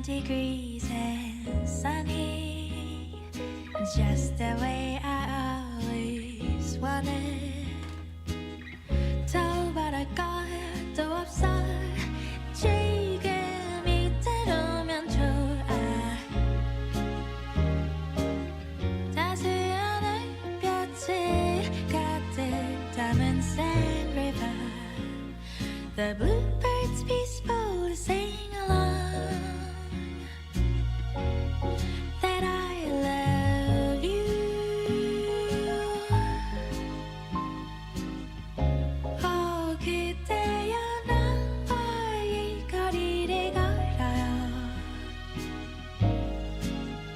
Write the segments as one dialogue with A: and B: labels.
A: degrees and sunny, just the way I always wanted. 더바랄 것도 없어. 지금 이대로면 좋아. 따스한 햇볕을 가득 담은 sand river. The bluebirds peaceful sing along that I love you. Oh, 그대여 나와 이 거리를 걸어요.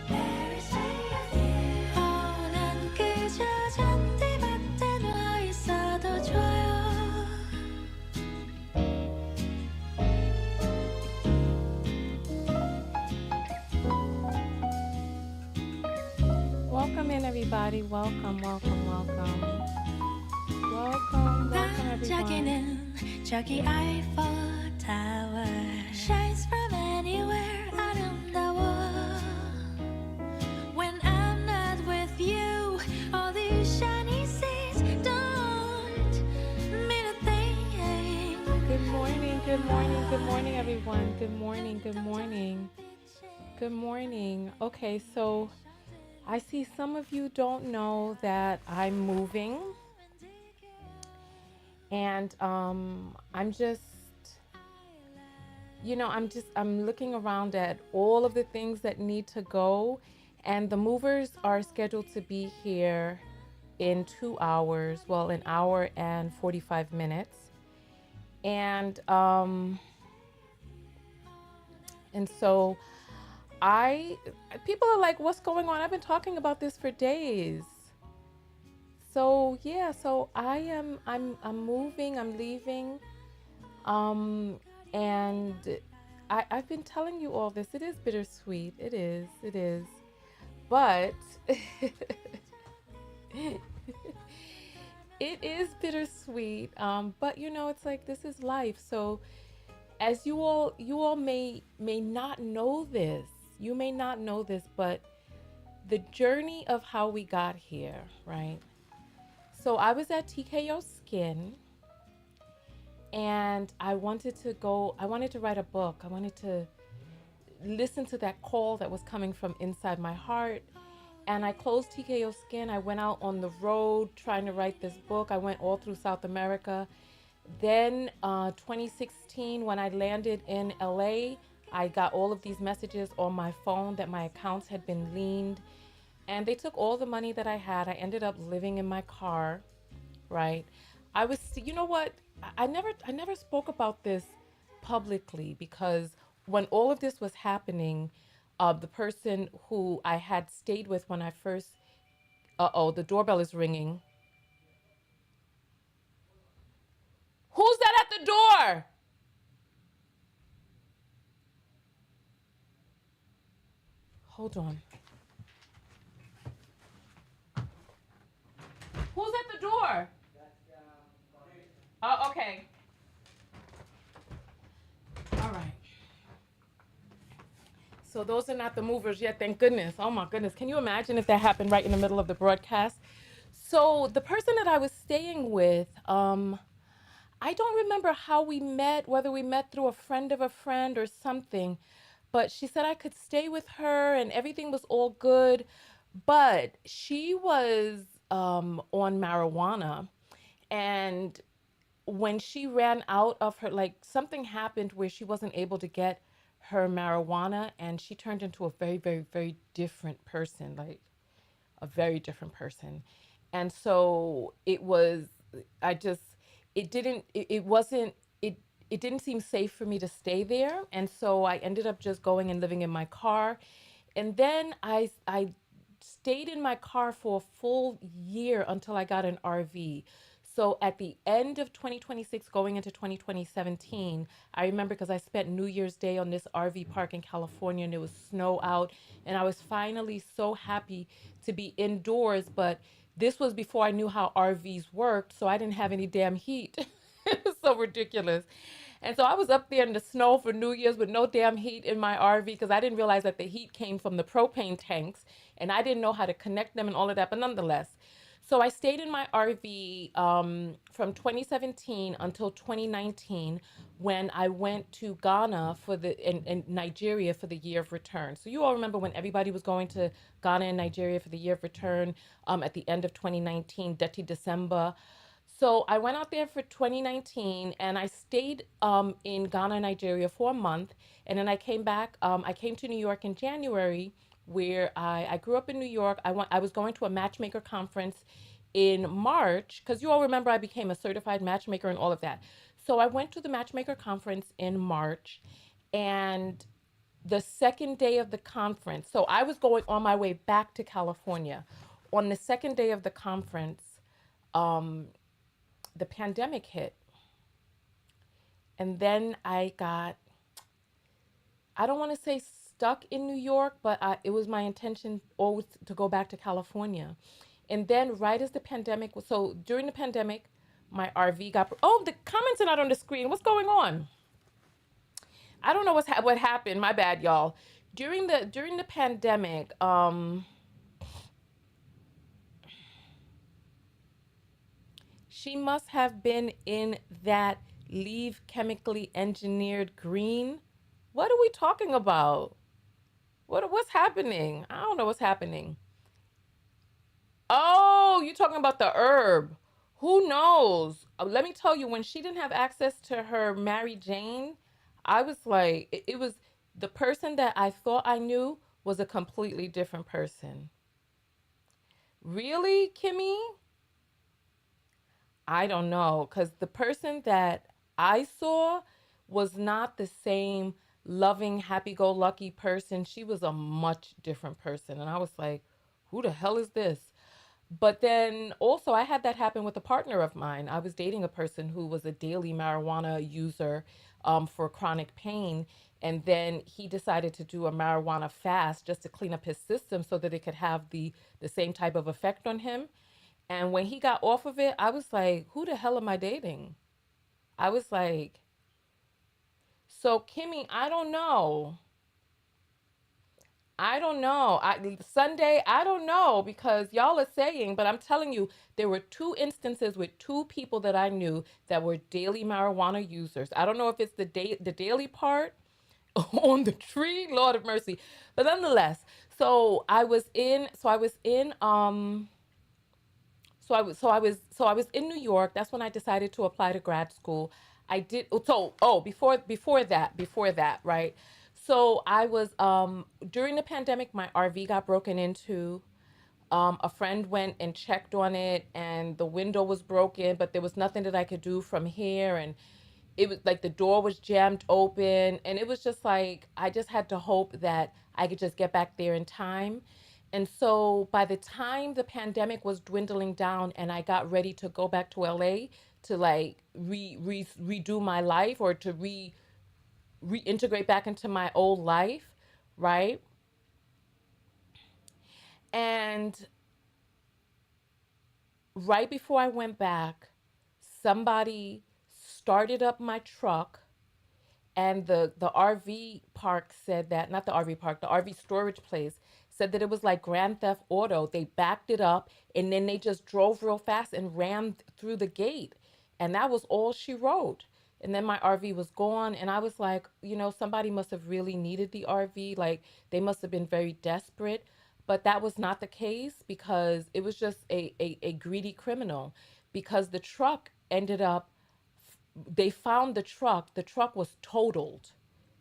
A: Paris way of you. 난 그저 잔디밭에 누워 있어도 좋아요.
B: Welcome in, everybody. Welcome, welcome, welcome. Welcome, everyone.
A: 반짝이는 저기 Eiffel Tower shines from anywhere 아름다워. When I'm not with you, all these shiny seas don't mean a thing.
B: Good morning, good morning, good morning, everyone. Good morning, good morning. Good morning. Okay, so I see some of you don't know that I'm moving. And I'm just, I'm looking around at all of the things that need to go. And the movers are scheduled to be here in 2 hours, well, an hour and 45 minutes. And so people are like, what's going on? I've been talking about this for days. So yeah, so I'm moving, I'm leaving. And I've been telling you all this. It is bittersweet. It is. But it is bittersweet. But it's like, this is life. So as you all may not know this. You may not know this, but the journey of how we got here, right? So I was at TKO Skin and I wanted to write a book. I wanted to listen to that call that was coming from inside my heart. And I closed TKO Skin. I went out on the road trying to write this book. I went all through South America. Then 2016, when I landed in LA, I got all of these messages on my phone that my accounts had been leaned. And they took all the money that I had. I ended up living in my car, right? You know what? I never spoke about this publicly because when all of this was happening, the person who I had stayed with when I first, the doorbell is ringing. Who's that at the door? Hold on. Who's at the door? Oh, okay. All right. So those are not the movers yet, thank goodness. Oh my goodness. Can you imagine if that happened right in the middle of the broadcast? So the person that I was staying with, I don't remember how we met, whether we met through a friend of a friend or something, but she said I could stay with her and everything was all good. But she was on marijuana, and when she ran out of her, like something happened where she wasn't able to get her marijuana, and she turned into a very, very, very different person, like a very different person. And so it was, I just, it wasn't, it didn't seem safe for me to stay there. And so I ended up just going and living in my car. And then I stayed in my car for a full year until I got an RV. So at the end of 2026, going into 2017, I remember because I spent New Year's Day on this RV park in California and it was snow out. And I was finally so happy to be indoors. But this was before I knew how RVs worked. So I didn't have any damn heat. It was so ridiculous. And so I was up there in the snow for New Year's with no damn heat in my RV because I didn't realize that the heat came from the propane tanks and I didn't know how to connect them and all of that. But nonetheless, so I stayed in my RV from 2017 until 2019 when I went to Ghana for in Nigeria for the year of return. So you all remember when everybody was going to Ghana and Nigeria for the year of return at the end of 2019, Dirty December. So I went out there for 2019 and I stayed in Ghana, Nigeria for a month. And then I came back. I came to New York in January where I grew up in New York. I was going to a matchmaker conference in March because you all remember I became a certified matchmaker and all of that. So I went to the matchmaker conference in March and the second day of the conference, so I was going on my way back to California. On the second day of the conference, um, the pandemic hit. And then I don't want to say stuck in New York, but it was my intention always to go back to California. And then, right as the pandemic was, so during the pandemic, my RV got, oh, the comments are not on the screen. What's going on? I don't know what happened. My bad, y'all. During the pandemic, she must have been in that leave chemically engineered green. What are we talking about? What's happening? I don't know what's happening. Oh, you're talking about the herb. Who knows? Let me tell you, when she didn't have access to her Mary Jane, I was like, it was the person that I thought I knew was a completely different person. Really, Kimmy? I don't know, because the person that I saw was not the same loving, happy go lucky person. She was a much different person. And I was like, who the hell is this? But then also, I had that happen with a partner of mine. I was dating a person who was a daily marijuana user for chronic pain. And then he decided to do a marijuana fast just to clean up his system so that it could have the same type of effect on him. And when he got off of it, I was like, who the hell am I dating? I was like, so Kimmy, I don't know. I don't know. Sunday, I don't know because y'all are saying, but I'm telling you, there were two instances with two people that I knew that were daily marijuana users. I don't know if it's the daily part on the tree, Lord of mercy. But nonetheless, so I was in New York. That's when I decided to apply to grad school. I did so oh before that, right? So I was during the pandemic my RV got broken into. A friend went and checked on it and the window was broken, but there was nothing that I could do from here and it was like the door was jammed open and it was just like I just had to hope that I could just get back there in time. And so by the time the pandemic was dwindling down and I got ready to go back to LA to like redo my life or to reintegrate back into my old life, right? And right before I went back, somebody started up my truck and the RV park said that, not the RV park, the RV storage place said that it was like Grand Theft Auto. They backed it up and then they just drove real fast and rammed through the gate. And that was all she wrote. And then my RV was gone. And I was like, somebody must have really needed the RV. Like they must have been very desperate. But that was not the case because it was just a greedy criminal because the truck ended up they found the truck was totaled,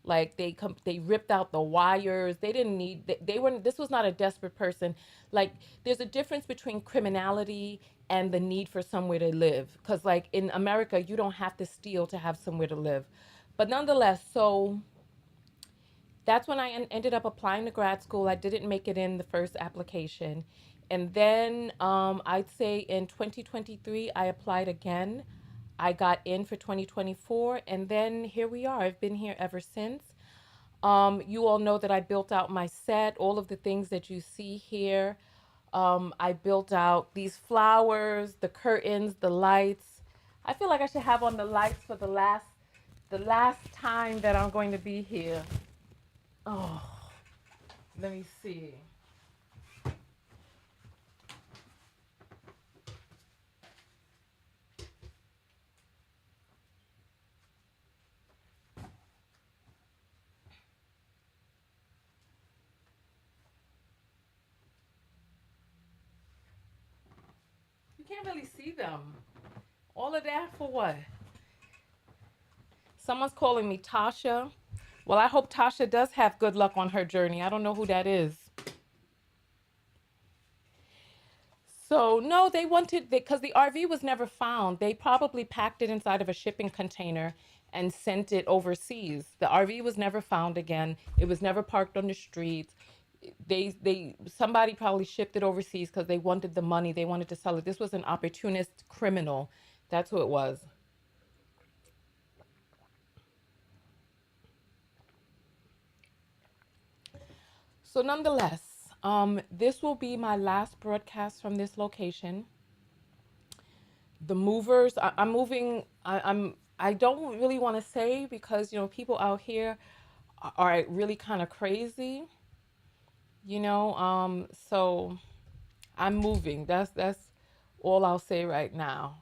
B: like they ripped out the wires. They didn't need they weren't This was not a desperate person. Like there's a difference between criminality and the need for somewhere to live because like in America you don't have to steal to have somewhere to live. But nonetheless, so that's when I ended up applying to grad school. I didn't make it in the first application. And then I'd say in 2023, I applied again. I got in for 2024. And then here we are. I've been here ever since. You all know that I built out my set, all of the things that you see here. I built out these flowers, the curtains, the lights. I feel like I should have on the lights for the last the last time that I'm going to be here. Oh, let me see. You can't really see them. All of that for what? Someone's calling me Tasha. Well, I hope Tasha does have good luck on her journey. I don't know who that is. So, no, they wanted, because the RV was never found. They probably packed it inside of a shipping container and sent it overseas. The RV was never found again. It was never parked on the streets. Somebody probably shipped it overseas because they wanted the money. They wanted to sell it. This was an opportunist criminal. That's who it was. So, nonetheless, this will be my last broadcast from this location. The movers, I'm moving. I don't really want to say because people out here are really kind of crazy. So I'm moving. That's all I'll say right now.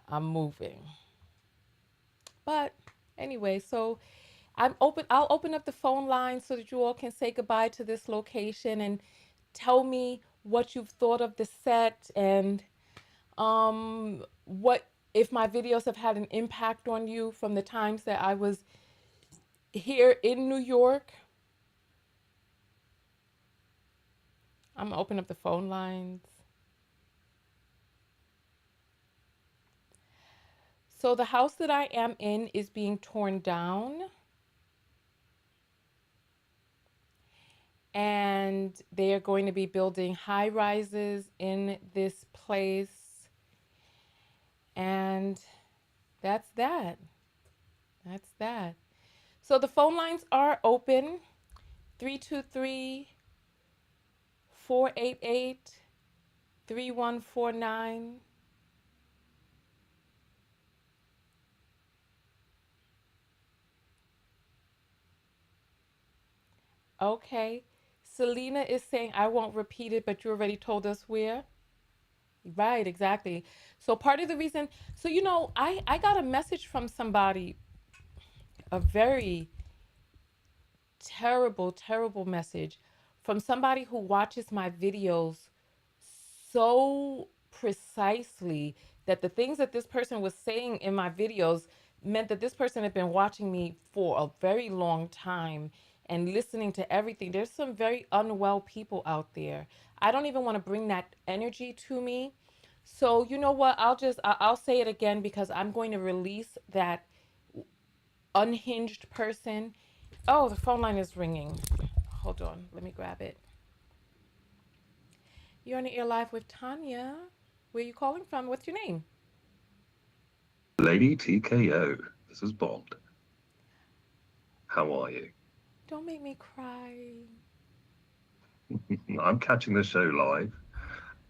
B: I'm moving. But anyway, so I'll open up the phone line so that you all can say goodbye to this location and tell me what you've thought of the set and what if my videos have had an impact on you from the times that I was here in New York. I'm gonna open up the phone lines. So the house that I am in is being torn down, and they are going to be building high rises in this place. And that's that. That's that. So the phone lines are open: 323-488-3149. Okay. Selena is saying, I won't repeat it, but you already told us where. Right, exactly. So part of the reason, so I got a message from somebody, a very terrible, terrible message from somebody who watches my videos so precisely that the things that this person was saying in my videos meant that this person had been watching me for a very long time and listening to everything. There's some very unwell people out there. I don't even want to bring that energy to me. So, you know what? I'll say it again because I'm going to release that unhinged person. Oh, the phone line is ringing. Hold on. Let me grab it. You're on the air live with Tonya. Where are you calling from? What's your name?
C: Lady TKO, this is Bond. How are you?
B: Don't make me cry.
C: I'm catching the show live,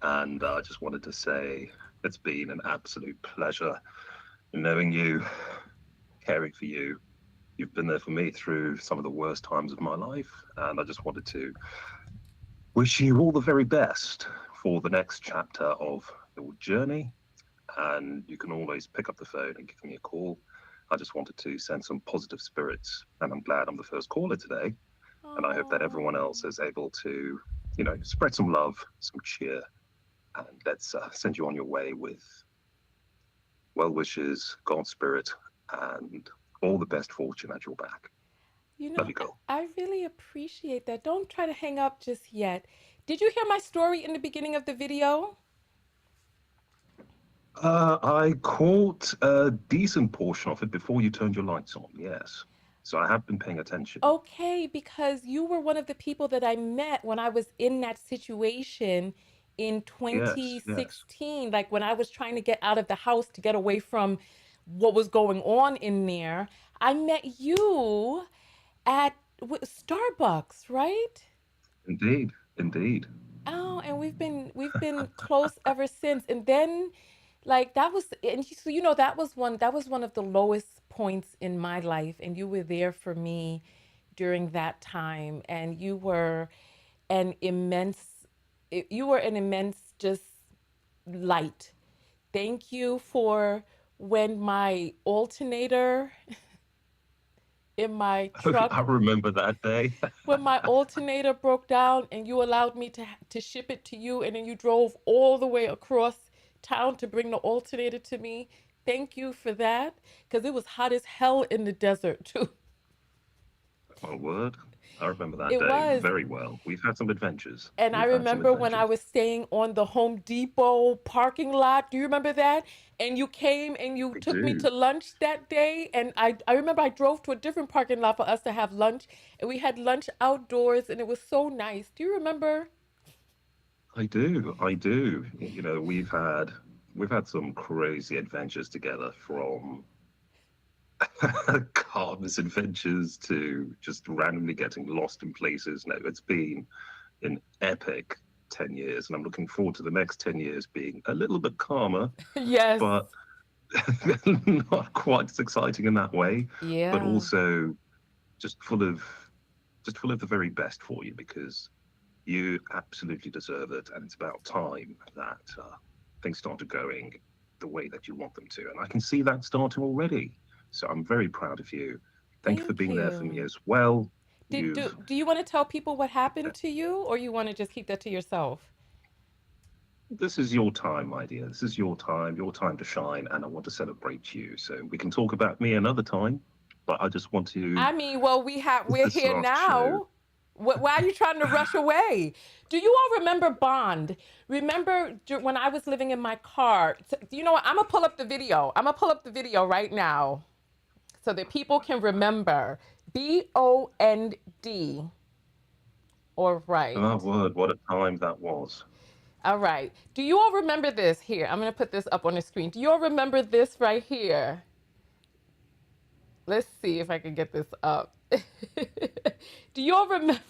C: and I just wanted to say it's been an absolute pleasure knowing you, caring for you. You've been there for me through some of the worst times of my life, and I just wanted to wish you all the very best for the next chapter of your journey. And you can always pick up the phone and give me a call. I just wanted to send some positive spirits, and I'm glad I'm the first caller today. And I hope that everyone
B: Oh,
C: else is able to, spread some love, some cheer, and let's send you on your way with well wishes, God's spirit, and all the best fortune at your back.
B: you
C: Love
B: know,
C: you, girl.
B: I really appreciate that. Don't try to hang up just yet. Did you hear my story in the beginning of the video?
C: I caught a decent portion of it before you turned your lights on, yes. So I have been paying attention.
B: Okay, because you were one of the people that I met when I was in that situation in
C: Yes, yes,
B: 2016, like when I was trying to get out of the house to get away from what was going on in there. I met you at Starbucks, right?
C: indeed, indeed.
B: Oh, and we've been close ever since. And then Like that was, and so that was one of the lowest points in my life, and you were there for me during that time, and an immense, you were an immense just light. Thank you for when my alternator in my truck,
C: I remember that day.
B: when my alternator broke down and you allowed me to ship it to you, and then you drove all the way across town to bring the alternator to me. Thank you for that, because it was hot as hell in the desert too.
C: My word. I remember that
B: It
C: day
B: was.
C: very well. We've had some adventures.
B: And I
C: We've had some
B: remember when I
C: adventures.
B: was staying on the Home Depot parking lot. Do you remember that? And you came and you
C: I
B: took me to
C: do.
B: lunch that day. And I remember I drove to a different parking lot for us to have lunch. And we had lunch outdoors and it was so nice. Do you remember?
C: I do. I do. You know, we've had some crazy adventures together, from car misadventures to just randomly getting lost in places. No, it's been an epic 10 years, and I'm looking forward to the next 10 years being a little bit calmer,
B: Yes.
C: but not quite as exciting in that way, but
B: Yeah.
C: also just full of the very best for you, because you absolutely deserve it, and it's about time that things started going the way that you want them to, and I can see that starting already. So I'm very proud of you. Thank you for
B: Thank
C: being there for me
B: you.
C: as well.
B: Did
C: You've
B: do you want to tell people what happened to you, or you want to just keep that to yourself?
C: This is your time, my dear. This is your time to shine, and I want to celebrate you. So we can talk about me another time, but I just want to.
B: I mean, well, we're
C: This
B: here
C: last show.
B: now. Why are you trying to rush away? Do you all remember Bond? Remember when I was living in my car? You know what? I'm gonna pull up the video. I'm gonna pull up the video right now so that people can remember. Bond. All right.
C: Oh, word, what a time that was.
B: All right. Do you all remember this? Here, I'm gonna put this up on the screen. Do you all remember this right here? Let's see if I can get this up. Do you all remember?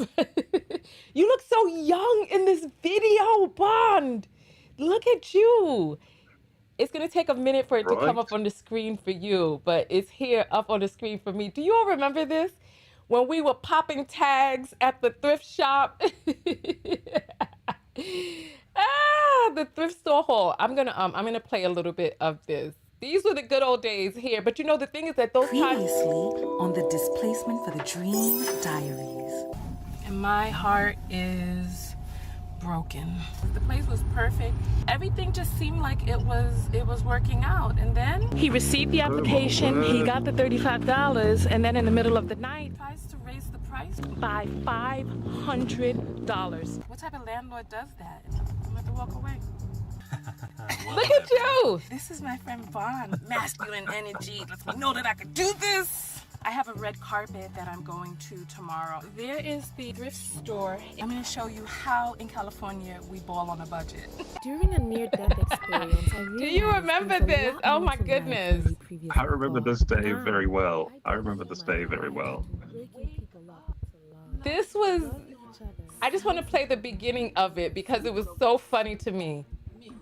B: You look so young in this video, Bond. Look at you. It's going to take a minute for it to come
C: Right?
B: up on the screen for you, but it's here up on the screen for me. Do you all remember this? When we were popping tags at the thrift shop? The thrift store haul. I'm gonna play a little bit of this. These were the good old days here, but you know the thing is that those times.
D: Previously on the Displacement for the Dream Diaries.
B: And my heart is broken. The place was perfect. Everything just seemed like it was working out. And then he received the application, he got the $35, and then in the middle of the night tries to raise the price by $500. What type of landlord does that? I'm gonna have to walk away. Look at you! This is my friend Bond. Masculine energy lets me know that I can do this. I have a red carpet that I'm going to tomorrow. There is the thrift store. I'm going to show you how in California we ball on a budget.
E: During a near-death experience, I realized
B: Do you remember
E: there's a
B: this?
E: lot
B: Oh
E: more
B: my
E: to life
B: goodness.
E: than we previously
C: I remember
E: thought.
C: this day
E: Now,
C: very well. I
E: I
C: remember this day very well.
E: waking people up to love.
B: This was,
E: Love each other.
B: I just want to play the beginning of it because it was so funny to me.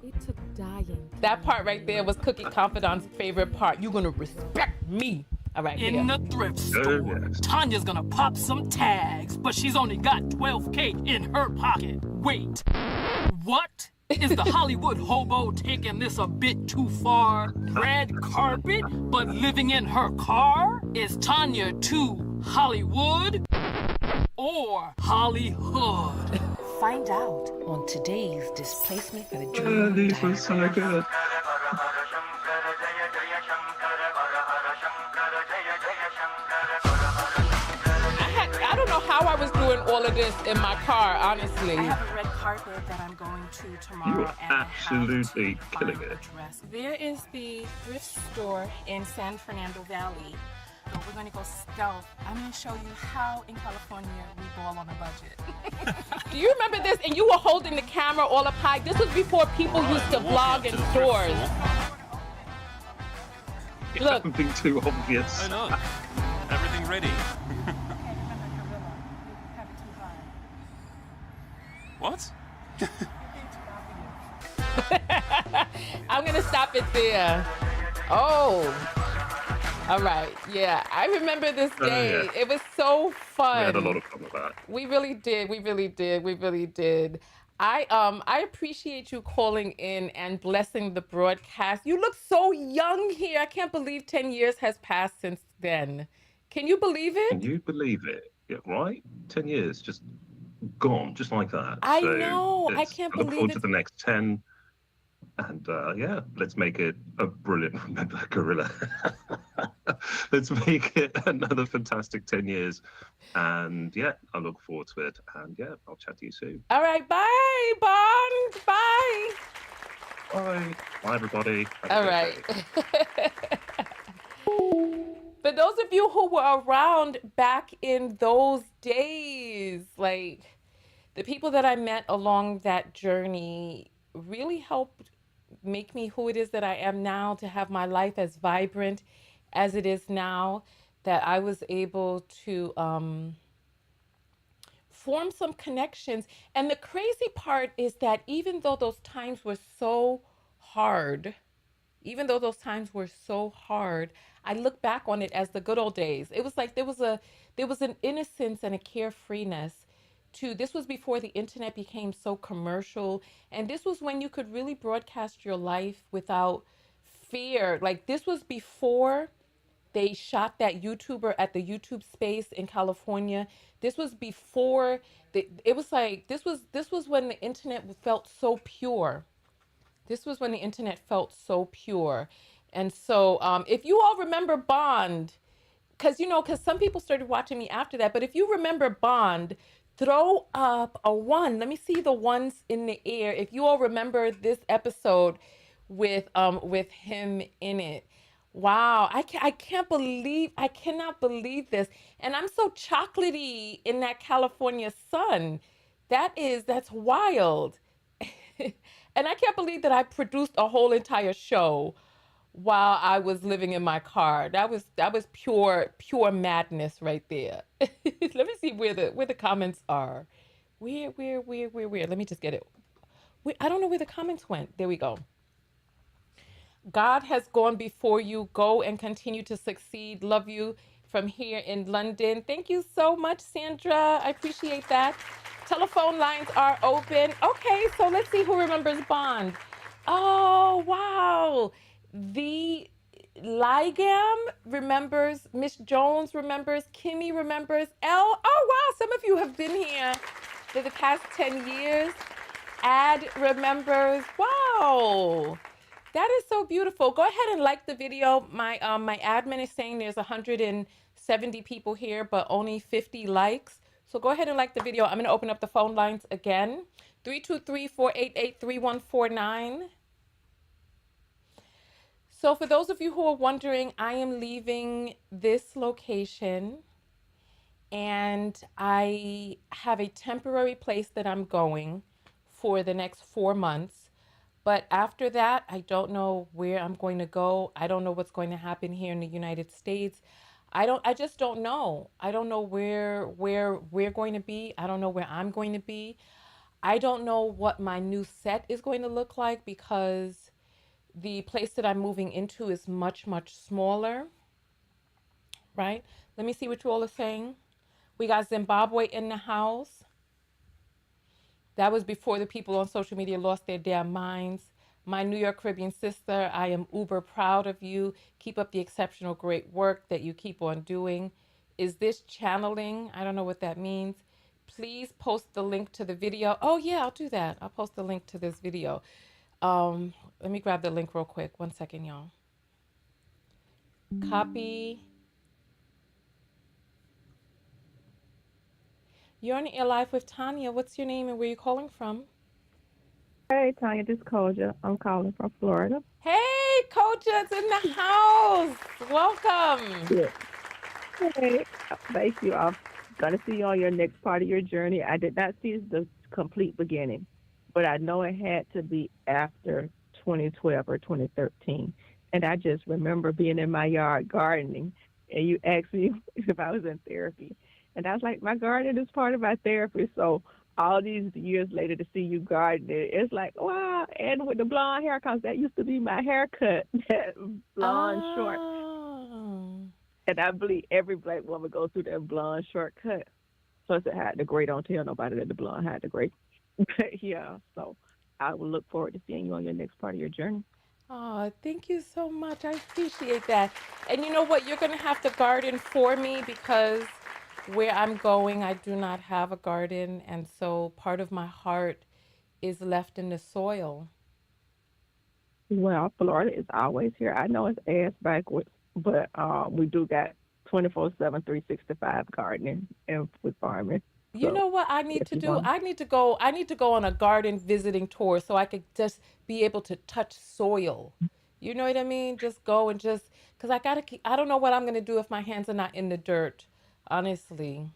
E: It took dying.
B: That part right there was Cookie Confidant's favorite part. You're going to respect me. All right,
F: In
B: here.
F: the thrift store,
C: yes.
F: Tanya's gonna pop some tags, but she's only got $12K in her pocket. Wait, what? Is the Hollywood hobo taking this a bit too far? Red carpet, but living in her car? Is Tanya too Hollywood or Hollyhood?
D: Find out on today's Displacement for the Dream
C: These were so good.
B: I don't know how I was doing all of this in my car, honestly.
F: I have a red carpet that I'm going to tomorrow.
C: You are
F: and I have
C: absolutely
F: to
C: killing
F: find
C: it.
F: a dress.
B: There is the thrift store in San Fernando Valley. So we're gonna go stealth. I'm gonna show you how in California we ball on a budget. Do you remember this? And you were holding the camera all up high. This was before people used to vlog in stores. Look.
C: Something too obvious.
G: I know. Everything ready. What?
B: I'm gonna stop it there. Oh, all right. Yeah, I remember this day.
C: Yeah.
B: It was so fun.
C: We had a lot of fun with that.
B: We really did. We really did. We really did. I appreciate you calling in and blessing the broadcast. You look so young here. I can't believe 10 years has passed since then. Can you believe
C: Can
B: it?
C: you believe it? Yeah, right? 10 years just gone, just like that.
B: I
C: So
B: know. I
C: it's,
B: can't
C: I look
B: believe
C: forward to
B: it.
C: the next 10. And yeah, let's make it a brilliant, remember, Gorilla. Let's make it another fantastic 10 years. And yeah, I look forward to it. And yeah, I'll chat to you soon.
B: All right. Bye, Bond. Bye.
C: Bye. Bye, everybody. Have a
B: All
C: great
B: right.
C: day.
B: For those of you who were around back in those days, like the people that I met along that journey really helped make me who it is that I am now, to have my life as vibrant as it is now, that I was able to form some connections. And the crazy part is that even though those times were so hard, even though those times were so hard, I look back on it as the good old days. It was like there was an innocence and a carefreeness to this. Was before the internet became so commercial, and this was when you could really broadcast your life without fear. Like this was before they shot that YouTuber at the YouTube space in California. This was before it was like this was when the internet felt so pure. This was when the internet felt so pure. And so if you all remember Bond, because some people started watching me after that, but if you remember Bond, throw up a one. Let me see the ones in the air. If you all remember this episode with him in it. Wow, I can't believe, I cannot believe this. And I'm so chocolatey in that California sun. That's wild. And I can't believe that I produced a whole entire show while I was living in my car. That was pure madness right there. Let me see where the comments are. Where? Let me just get it. I don't know where the comments went. There we go. God has gone before you. Go and continue to succeed. Love you from here in London. Thank you so much, Sandra. I appreciate that. Telephone lines are open. Okay, so let's see who remembers Bond. Oh, wow. The Ligam remembers. Miss Jones remembers. Kimmy remembers. Oh, wow. Some of you have been here for the past 10 years. Ad remembers. Wow. That is so beautiful. Go ahead and like the video. My admin is saying there's 170 people here, but only 50 likes. So go ahead and like the video. I'm going to open up the phone lines again. 323-488-3149. So for those of you who are wondering, I am leaving this location and I have a temporary place that I'm going for the next 4 months. But after that, I don't know where I'm going to go. I don't know what's going to happen here in the United States. I just don't know. I don't know where we're going to be. I don't know where I'm going to be. I don't know what my new set is going to look like because the place that I'm moving into is much, much smaller, right? Let me see what you all are saying. We got Zimbabwe in the house. That was before the people on social media lost their damn minds. My New York Caribbean sister, I am uber proud of you. Keep up the exceptional great work that you keep on doing. Is this channeling? I don't know what that means. Please post the link to the video. Oh yeah, I'll do that. I'll post the link to this video. Let me grab the link real quick. 1 second, y'all. Copy. You're on the air live with Tonya. What's your name and where you calling from?
H: Hey, Tonya, this is Koja. I'm calling from Florida.
B: Hey, Koja's in the house. Welcome.
H: Yeah. Hey, thank you. I'm going to see you on your next part of your journey. I did not see the complete beginning, but I know it had to be after 2012 or 2013. And I just remember being in my yard gardening, and you asked me if I was in therapy. And I was like, my garden is part of my therapy. So all these years later to see you gardening, it's like, wow. And with the blonde hair, because that used to be my haircut, that blonde short.
B: Oh.
H: And I believe every black woman goes through that blonde shortcut. Plus, it had the gray. Don't tell nobody that the blonde had the gray. But yeah, so I will look forward to seeing you on your next part of your journey.
B: Oh, thank you so much. I appreciate that. And you know what? You're going to have to garden for me because where I'm going, I do not have a garden. And so part of my heart is left in the soil.
H: Well, Florida is always here. I know it's ass backwards, but we do got 24/7, 365 gardening and with farming.
B: You
H: So
B: know what I need
H: if
B: to
H: you
B: do?
H: want,
B: I need to go on a garden visiting tour so I could just be able to touch soil. You know what I mean? Just go and just cuz I don't know what I'm going to do if my hands are not in the dirt, honestly.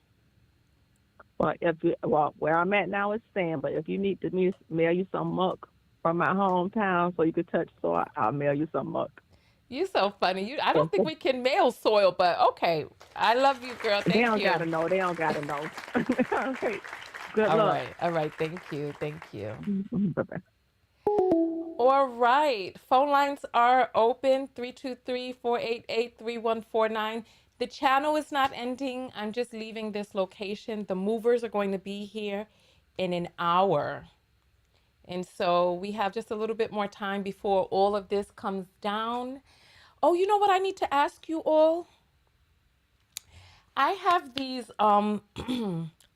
H: well, where I'm at now is sand, but if you need to mail you some muck from my hometown so you could touch soil, I'll mail you some muck.
B: You so funny. I don't
H: And
B: think we can mail soil, but okay. I love you, girl.
H: they
B: Thank
H: don't
B: you.
H: gotta know. They don't gotta know. Okay. Good
B: All
H: luck.
B: right. All right. Thank you. Thank you.
H: Bye bye.
B: All right. Phone lines are open 323-488-3149. The channel is not ending. I'm just leaving this location. The movers are going to be here in an hour. And so we have just a little bit more time before all of this comes down. Oh, you know what I need to ask you all? I have these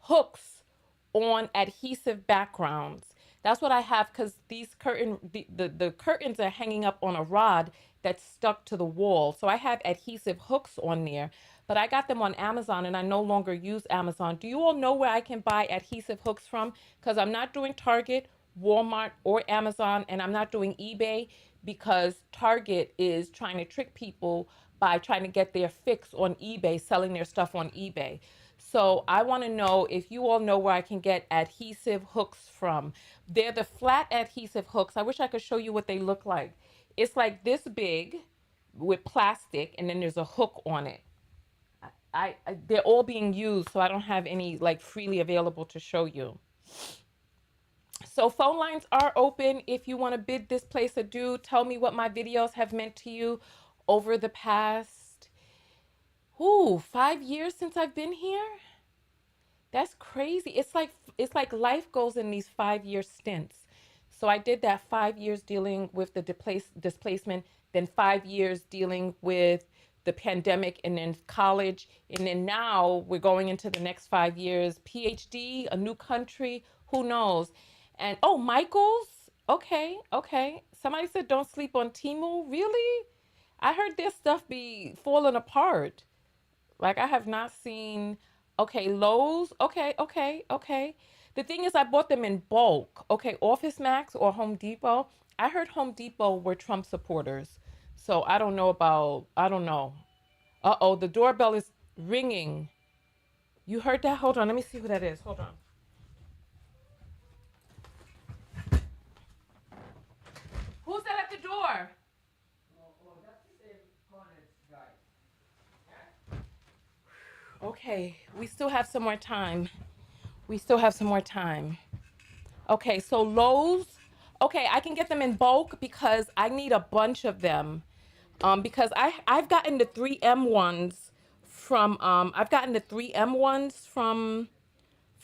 B: hooks on adhesive backgrounds. That's what I have because these the curtains are hanging up on a rod that's stuck to the wall. So I have adhesive hooks on there, but I got them on Amazon and I no longer use Amazon. Do you all know where I can buy adhesive hooks from? Because I'm not doing Target, Walmart, or Amazon, and I'm not doing eBay because Target is trying to trick people by trying to get their fix on eBay, selling their stuff on eBay. So I want to know if you all know where I can get adhesive hooks from. They're the flat adhesive hooks. I wish I could show you what they look like. It's like this big with plastic, and then there's a hook on it. They're all being used, so I don't have any like freely available to show you. So phone lines are open if you want to bid this place adieu. Tell me what my videos have meant to you over the past 5 years since I've been here. That's crazy. It's like life goes in these 5 year stints. So I did that 5 years dealing with the displacement, then 5 years dealing with the pandemic, and then college, and then now we're going into the next 5 years, PhD, a new country, who knows? And oh, Michaels, okay, okay. Somebody said don't sleep on Timu. Really? I heard their stuff be falling apart. Like I have not seen. Okay, Lowe's. Okay, okay, okay. The thing is, I bought them in bulk. Okay, Office Max or Home Depot. I heard Home Depot were Trump supporters, so I don't know about. I don't know. Uh-oh, the doorbell is ringing. You heard that? Hold on, let me see who that is. Hold on. Who's that at the door? Okay, we still have some more time. We still have some more time. Okay, so Lowe's. Okay, I can get them in bulk because I need a bunch of them. Because I've gotten the 3M ones from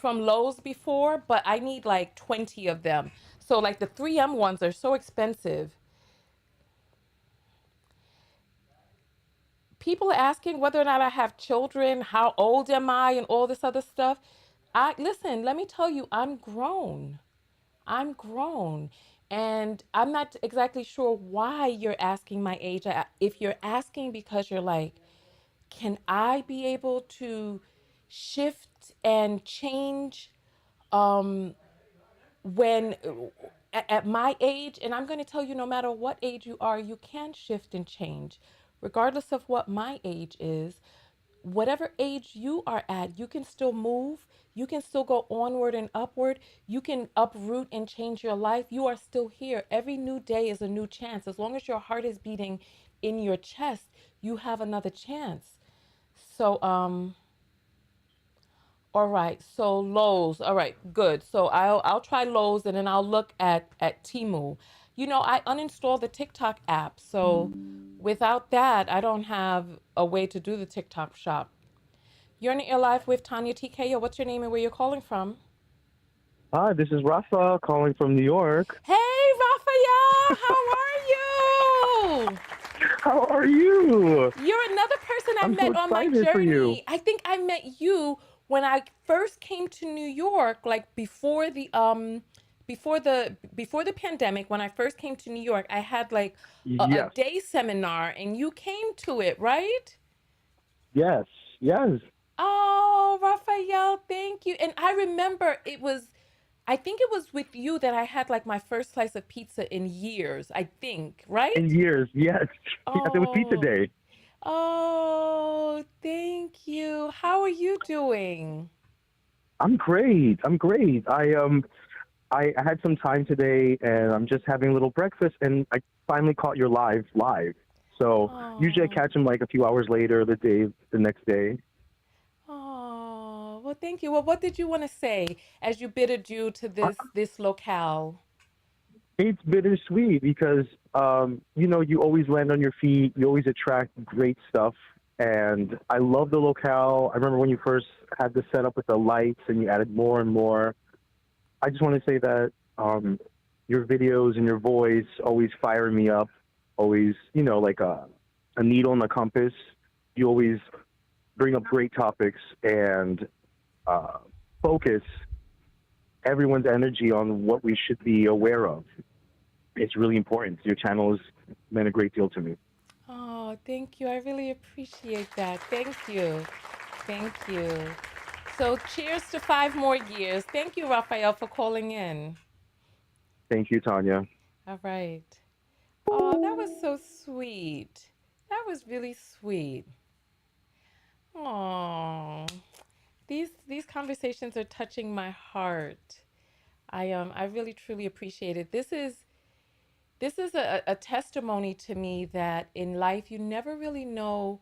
B: Lowe's before, but I need like 20 of them. So like the 3M ones are so expensive. People are asking whether or not I have children, how old am I, and all this other stuff. Listen, let me tell you, I'm grown. I'm grown. And I'm not exactly sure why you're asking my age. If you're asking because you're like, can I be able to shift and change when at my age? And I'm going to tell you, no matter what age you are, you can shift and change, regardless of what my age is. Whatever age you are at, you can still move. You can still go onward and upward. You can uproot and change your life. You are still here. Every new day is a new chance. As long as your heart is beating in your chest, you have another chance. So, All right, so Lowe's. All right, good. So I'll try Lowe's and then I'll look at Temu. You know, I uninstalled the TikTok app, so without that, I don't have a way to do the TikTok shop. You're in Air Live with Tonya Tko. What's your name and where you're calling from?
I: Hi, this is Rafa calling from New York.
B: Hey, Raphael, how are you?
I: How are you?
B: You're another person I
I: I'm so
B: met on my
I: excited for you.
B: journey. I think I met you when I first came to New York, like before the pandemic. When I first came to New York, I had like a
I: Yes,
B: day seminar, and you came to it, right?
I: yes, yes.
B: Oh, Raphael, thank you. And I remember I think it was with you that I had like my first slice of pizza in years, I think,
I: In
B: right?
I: years, yes. Yes, it was Pizza
B: Oh,
I: Day.
B: oh, thank you. How are you doing?
I: I'm great. I'm great. I had some time today, and I'm just having a little breakfast, and I finally caught your live. So usually I
B: Oh,
I: catch them like a few hours later, the next day.
B: oh, well, thank you. Well, what did you want to say as you bid adieu to
I: Uh,
B: this locale?
I: It's bittersweet because you always land on your feet. You always attract great stuff, and I love the locale. I remember when you first had the setup with the lights, and you added more and more. I just want to say that your videos and your voice always fire me up. Always, like a needle in the compass. You always bring up great topics and uh, focus everyone's energy on what we should be aware of. It's really important. Your channel has meant a great deal to me.
B: Oh, thank you. I really appreciate that. Thank you. Thank you. So, cheers to 5 more years. Thank you, Raphael, for calling in.
I: Thank you, Tanya.
B: All right. Oh, that was so sweet. That was really sweet. Oh, these conversations are touching my heart. I really truly appreciate it. This is a testimony to me that in life you never really know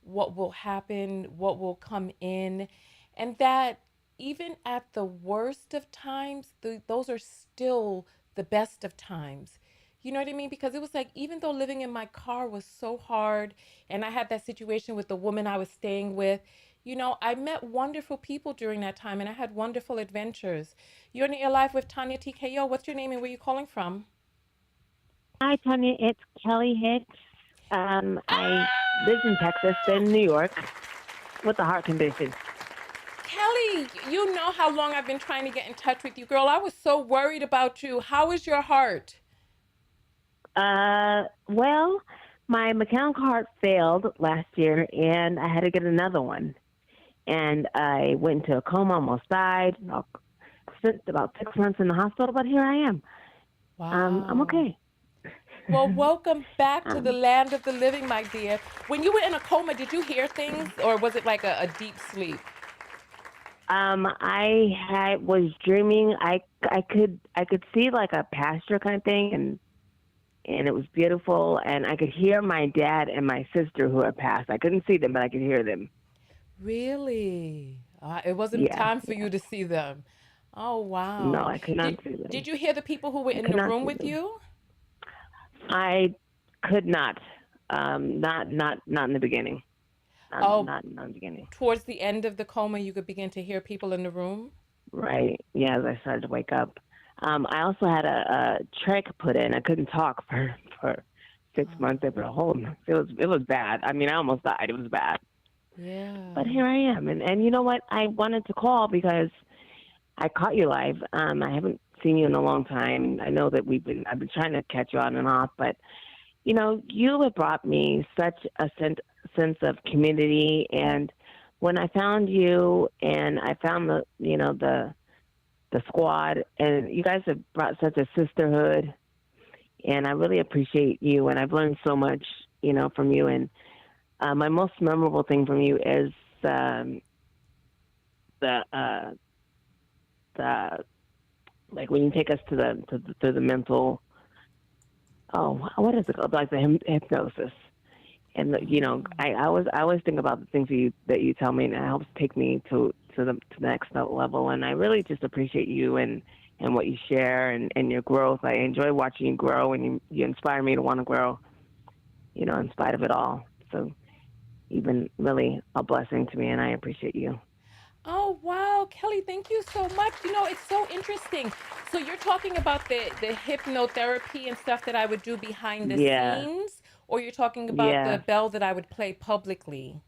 B: what will happen, what will come in, and that even at the worst of times, those are still the best of times. You know what I mean? Because it was like, even though living in my car was so hard, and I had that situation with the woman I was staying with, I met wonderful people during that time and I had wonderful adventures. You're in Air Life with Tonya TKO. What's your name and where you calling from?
J: Hi, Tonya. It's Kelly Hicks. I lived in Texas, then New York, with a heart condition.
B: Kelly, you know how long I've been trying to get in touch with you, girl. I was so worried about you. How is your heart?
J: Well, my mechanical heart failed last year, and I had to get another one. And I went into a coma, almost died. I spent about 6 months in the hospital, but here I am. I'm
B: Wow.
J: okay.
B: Well, welcome back to the
J: Um,
B: land of the living, my dear. When you were in a coma, did you hear things or was it like a deep sleep?
J: was dreaming. I could see like a pasture kind of thing, and it was beautiful. And I could hear my dad and my sister who had passed. I couldn't see them, but I could hear them.
B: Really? It wasn't
J: Yeah,
B: time for
J: yeah.
B: you to see them. Oh,
J: No,
B: wow.
J: I could
B: Did,
J: not see
B: did
J: them.
B: you hear the people who were
J: I
B: in
J: could
B: the
J: not
B: room
J: see
B: with
J: them.
B: you?
J: I could not. Not in the beginning.
B: Oh,
J: Not in the beginning.
B: towards the end of the coma, you could begin to hear people in the room?
J: Right. Yeah, as I started to wake up. I also had a trach put in. I couldn't talk for 6 months. They put a hole in my. It was bad. I mean, I almost died. It was bad.
B: Yeah.
J: But here I am. And you know what? I wanted to call because I caught you live. I haven't seen you in a long time. I know that I've been trying to catch you on and off, but you have brought me such a sense of community. And when I found you and I found the squad, and you guys have brought such a sisterhood, and I really appreciate you. And I've learned so much, from you. And my most memorable thing from you is the the like when you take us to the mental. Oh, what is it called? Like the hypnosis. And I always think about the things that you tell me, and it helps take me to to the next level. And I really just appreciate you and what you share and your growth. I enjoy watching you grow, and you inspire me to want to grow, in spite of it all. So you've been really a blessing to me, and I appreciate you.
B: Oh, wow, Kelly, thank you so much. It's so interesting. So you're talking about the hypnotherapy and stuff that I would do behind the
J: Yeah,
B: scenes, or you're talking about
J: yeah.
B: the bell that I would play publicly?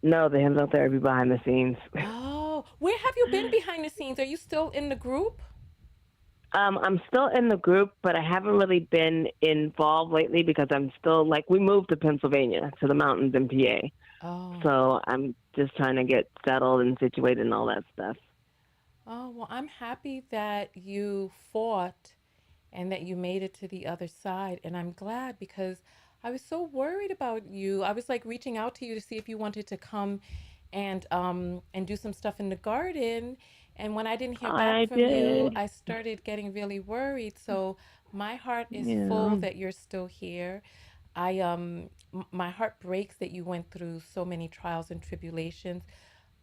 J: No, the hypnotherapy behind the scenes.
B: Oh, where have you been behind the scenes? Are you still in the group?
J: I'm still in the group, but I haven't really been involved lately because I'm still we moved to Pennsylvania, to the mountains in PA.
B: Oh.
J: So I'm just trying to get settled and situated and all that stuff.
B: Oh, well, I'm happy that you fought and that you made it to the other side. And I'm glad because I was so worried about you. I was like reaching out to you to see if you wanted to come and do some stuff in the garden. And when I didn't hear back
J: I
B: from you,
J: did.
B: I started getting really worried. So my heart is full
J: Yeah.
B: that you're still here. My heart breaks that you went through so many trials and tribulations.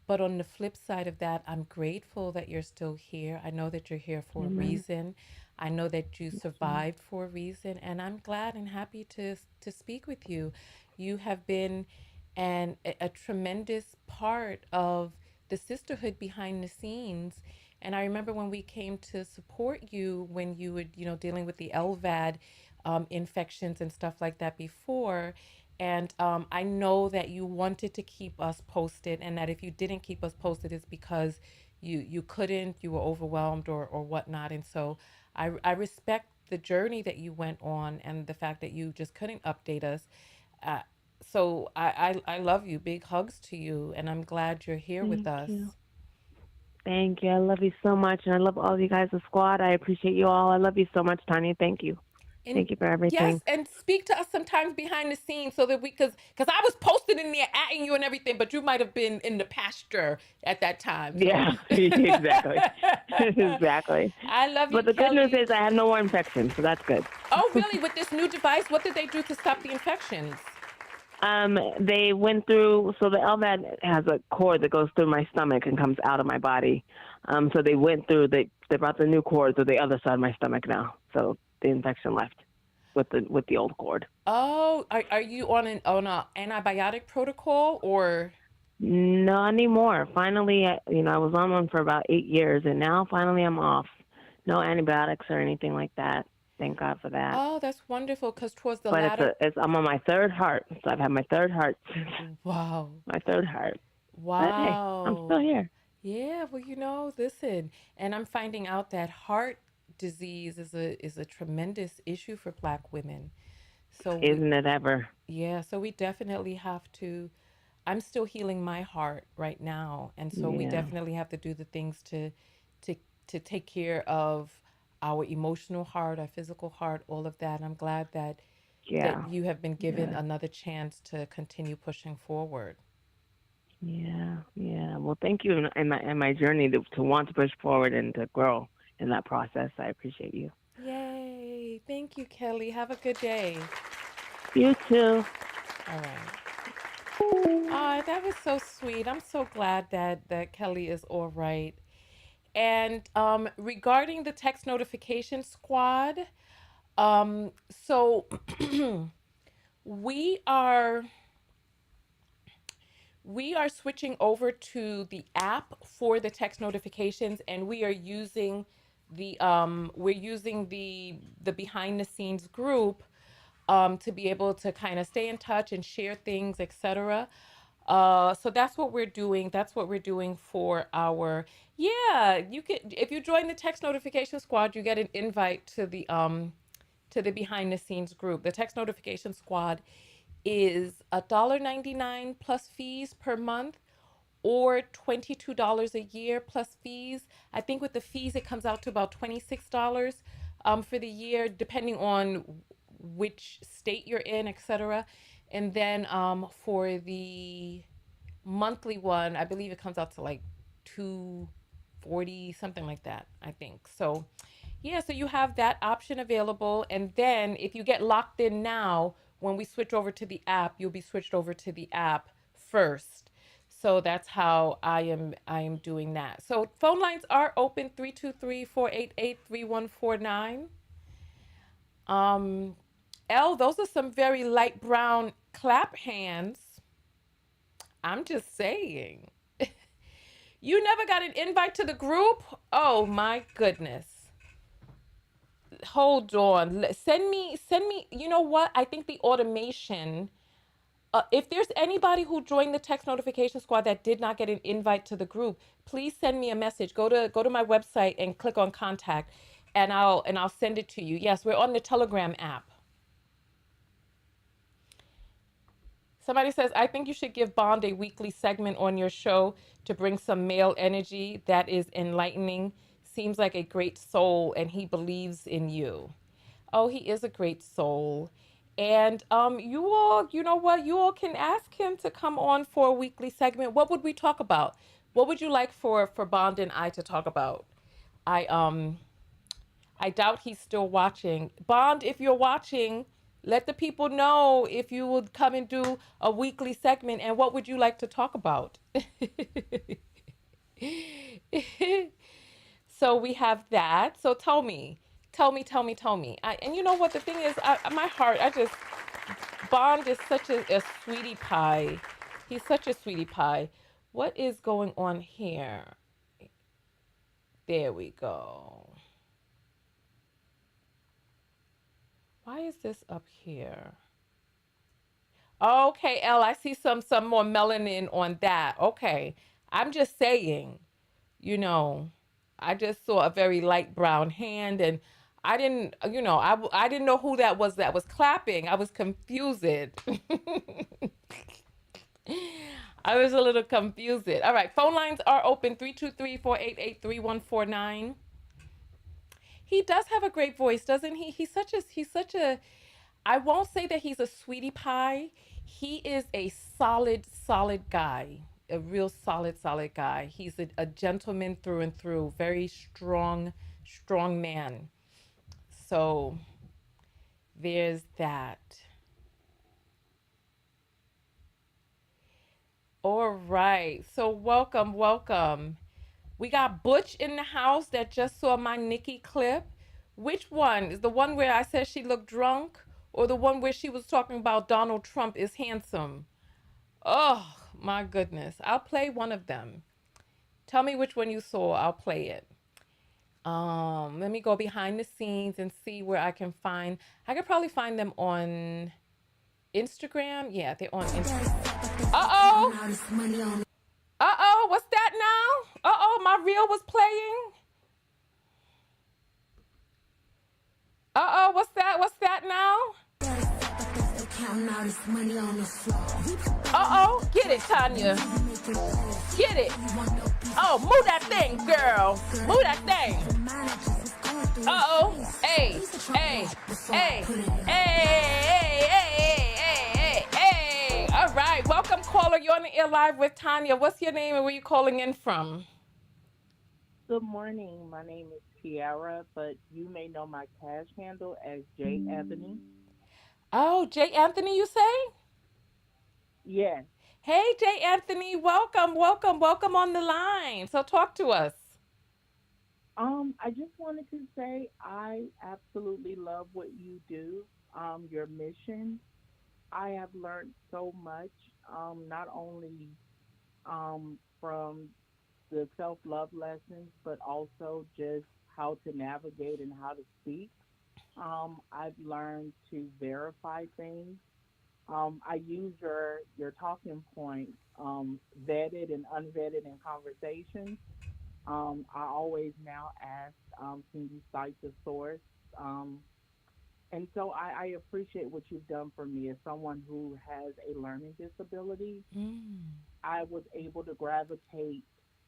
B: But on the flip side of that, I'm grateful that you're still here. I know that you're here for a
J: Amen.
B: reason. I know that you survived for a reason, and I'm glad and happy to speak with you. You have been a tremendous part of the sisterhood behind the scenes. And I remember when we came to support you when you were, dealing with the LVAD infections and stuff like that before. And I know that you wanted to keep us posted, and that if you didn't keep us posted, it's because you couldn't, you were overwhelmed or whatnot. And so I respect the journey that you went on and the fact that you just couldn't update us. Uh, so I love you. Big hugs to you, and I'm glad you're here with
J: Thank
B: us.
J: you. Thank you. I love you so much, and I love all you guys, the squad. I appreciate you all. I love you so much, Tanya. Thank you.
B: And
J: Thank you for
B: yes,
J: everything.
B: and speak to us sometimes behind the scenes so that because I was posted in there atting you and everything, but you might have been in the pasture at that time. So
J: Yeah, exactly. Exactly.
B: I love you,
J: But the good news
B: Kelly.
J: is I have no more infections, so that's good.
B: Oh, really? With this new device, what did they do to stop the infections?
J: They went through, so the LVAD has a cord that goes through my stomach and comes out of my body. So they went through, they brought the new cord to the other side of my stomach now. So the infection left with the old cord.
B: Oh, are you on a antibiotic protocol or?
J: Not anymore. Finally, I was on one for about 8 years, and now finally I'm off. No antibiotics or anything like that. Thank God for that.
B: Oh, that's wonderful. Because towards the
J: But
B: latter.
J: I'm on my third heart, so I've had my third heart.
B: Wow.
J: My third heart. But hey, I'm
B: Wow.
J: still here.
B: Yeah, well, listen, and I'm finding out that heart disease is a tremendous issue for Black women. So
J: Isn't it ever?
B: so we definitely have to. I'm still healing my heart right now, and so we
J: Yeah.
B: definitely have to do the things to to take care of our emotional heart, our physical heart, all of that. I'm glad that
J: Yeah.
B: you have been given
J: Yeah.
B: another chance to continue pushing forward.
J: Yeah. Yeah. Well, thank you in my journey to want to push forward and to grow in that process. I appreciate you.
B: Yay! Thank you, Kelly. Have a good day.
J: You too.
B: All right. Ah, that was so sweet. I'm so glad that Kelly is all right. And regarding the text notification squad, so we are we are switching over to the app for the text notifications, and we are using the behind the scenes group to be able to kind of stay in touch and share things, etc. So that's what we're doing. That's what we're doing for our, yeah, you can, if you join the text notification squad, you get an invite to the behind the scenes group. The text notification squad is $1.99 plus fees per month, or $22 a year plus fees. I think with the fees it comes out to about $26 for the year, depending on which state you're in, etc. And then for the monthly one, I believe it comes out to like 240, something like that, I think. So yeah, so you have that option available. And then if you get locked in now, when we switch over to the app, you'll be switched over to the app first. So that's how I am doing that. So phone lines are open 323-488-3149. Um L, those are some very light brown clap hands. I'm just saying. You never got an invite to the group? Oh my goodness. Hold on. Send me, you know what? I think the automation, if there's anybody who joined the text notification squad that did not get an invite to the group, please send me a message. Go to my website and click on contact, and I'll send it to you. Yes, we're on the Telegram app. Somebody says, I think you should give Bond a weekly segment on your show to bring some male energy that is enlightening. Seems like a great soul, and he believes in you. Oh, he is a great soul. And you all, you know what? You all can ask him to come on for a weekly segment. What would we talk about? What would you like for Bond and I to talk about? I doubt he's still watching. Bond, if you're watching, let the people know if you would come and do a weekly segment, and what would you like to talk about? So we have that. So tell me. And you know what the thing is? My heart, Bond is such a sweetie pie. He's such a sweetie pie. What is going on here? There we go. Why is this up here? Okay, L, I see some more melanin on that. Okay. I'm just saying, you know, I just saw a very light brown hand, and I didn't, I didn't know who that was clapping. I was confused. I was a little confused. All right, phone lines are open 323-488-3149. He does have a great voice, doesn't he? He's such a I won't say that he's a sweetie pie. He is a solid guy. A real solid guy. He's a gentleman through and through. Very strong man. So there's that. All right. So welcome. We got Butch in the house that just saw my Nikki clip. Which one? Is the one where I said she looked drunk, or the one where she was talking about Donald Trump is handsome? Oh, my goodness. I'll play one of them. Tell me which one you saw. I'll play it. Let me go behind the scenes and see where I can find. I could probably find them on Instagram. Yeah, they're on Instagram. Uh-oh, what's that now? Uh-oh, my reel was playing. Uh-oh, what's that now? Uh-oh, get it, Tonya. Get it. Oh, move that thing, girl. Move that thing. Uh-oh. Hey. All right, welcome, caller. You're on the air live with Tonya. What's your name and where you calling in from?
K: Good morning. My name is Tiara, but you may know my cash handle as J. Anthony.
B: Oh, J. Anthony, you say?
K: Yes.
B: Hey, J. Anthony, welcome on the line. So talk to us.
K: I just wanted to say I absolutely love what you do, your mission. I have learned so much, not only from the self-love lessons, but also just how to navigate and how to speak. I've learned to verify things. I use your talking points, vetted and unvetted in conversations. I always now ask, can you cite the source? And so I appreciate what you've done for me as someone who has a learning disability. I was able to gravitate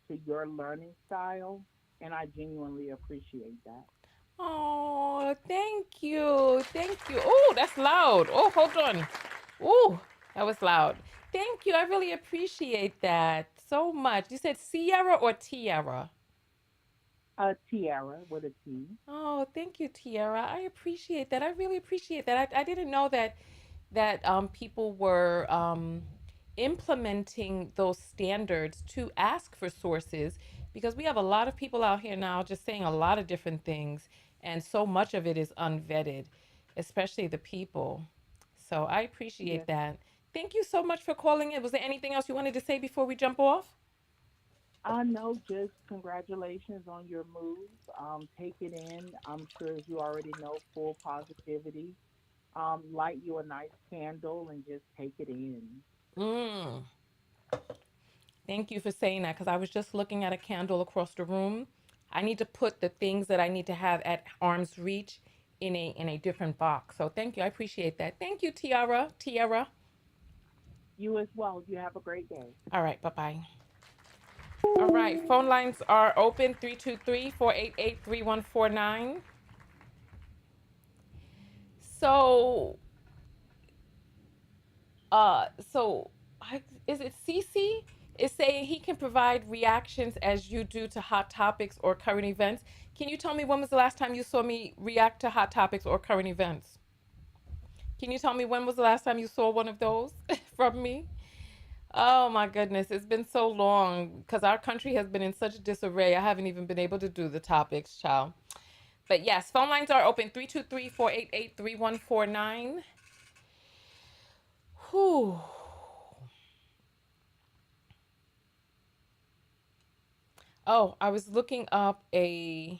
K: to your learning style, and I genuinely appreciate that.
B: Oh, thank you. Oh, that's loud. Oh, hold on. Oh, that was loud. Thank you. I really appreciate that so much. You said Sierra or Tiara?
K: Tiara with a T.
B: Oh, thank you, Tiara. I appreciate that. I really appreciate that. I didn't know that people were implementing those standards to ask for sources, because we have a lot of people out here now just saying a lot of different things, and so much of it is unvetted, especially the people. So I appreciate
K: Yes.
B: that. Thank you so much for calling in. Was there anything else you wanted to say before we jump off?
K: I know, just congratulations on your move. Take it in. I'm sure, as you already know, full positivity. Light you a nice candle and just take it in.
B: Mm. Thank you for saying that, because I was just looking at a candle across the room. I need to put the things that I need to have at arm's reach in a different box. So thank you. I appreciate that. Thank you, Tiara. Tiara.
K: You as well. You have a great day.
B: All right. Bye-bye. All right. Phone lines are open 323-488-3149. So so is it Cece is saying he can provide reactions as you do to hot topics or current events. Can you tell me when was the last time you saw me react to hot topics or current events? Can you tell me when was the last time you saw one of those from me? Oh my goodness, it's been so long because our country has been in such disarray. I haven't even been able to do the topics, child. But yes, phone lines are open 323-488-3149. Whew. Oh, I was looking up the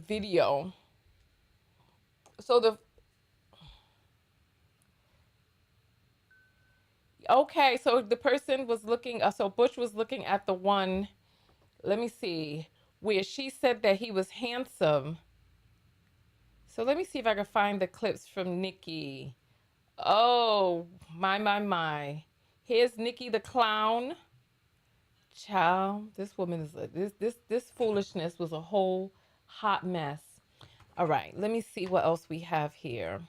B: video. So so the person was looking, so Bush was looking at the one, let me see, where she said that he was handsome. So let me see if I can find the clips from Nikki. Oh, my. Here's Nikki the clown. Child, this woman is this foolishness was a whole hot mess. All right, let me see what else we have here.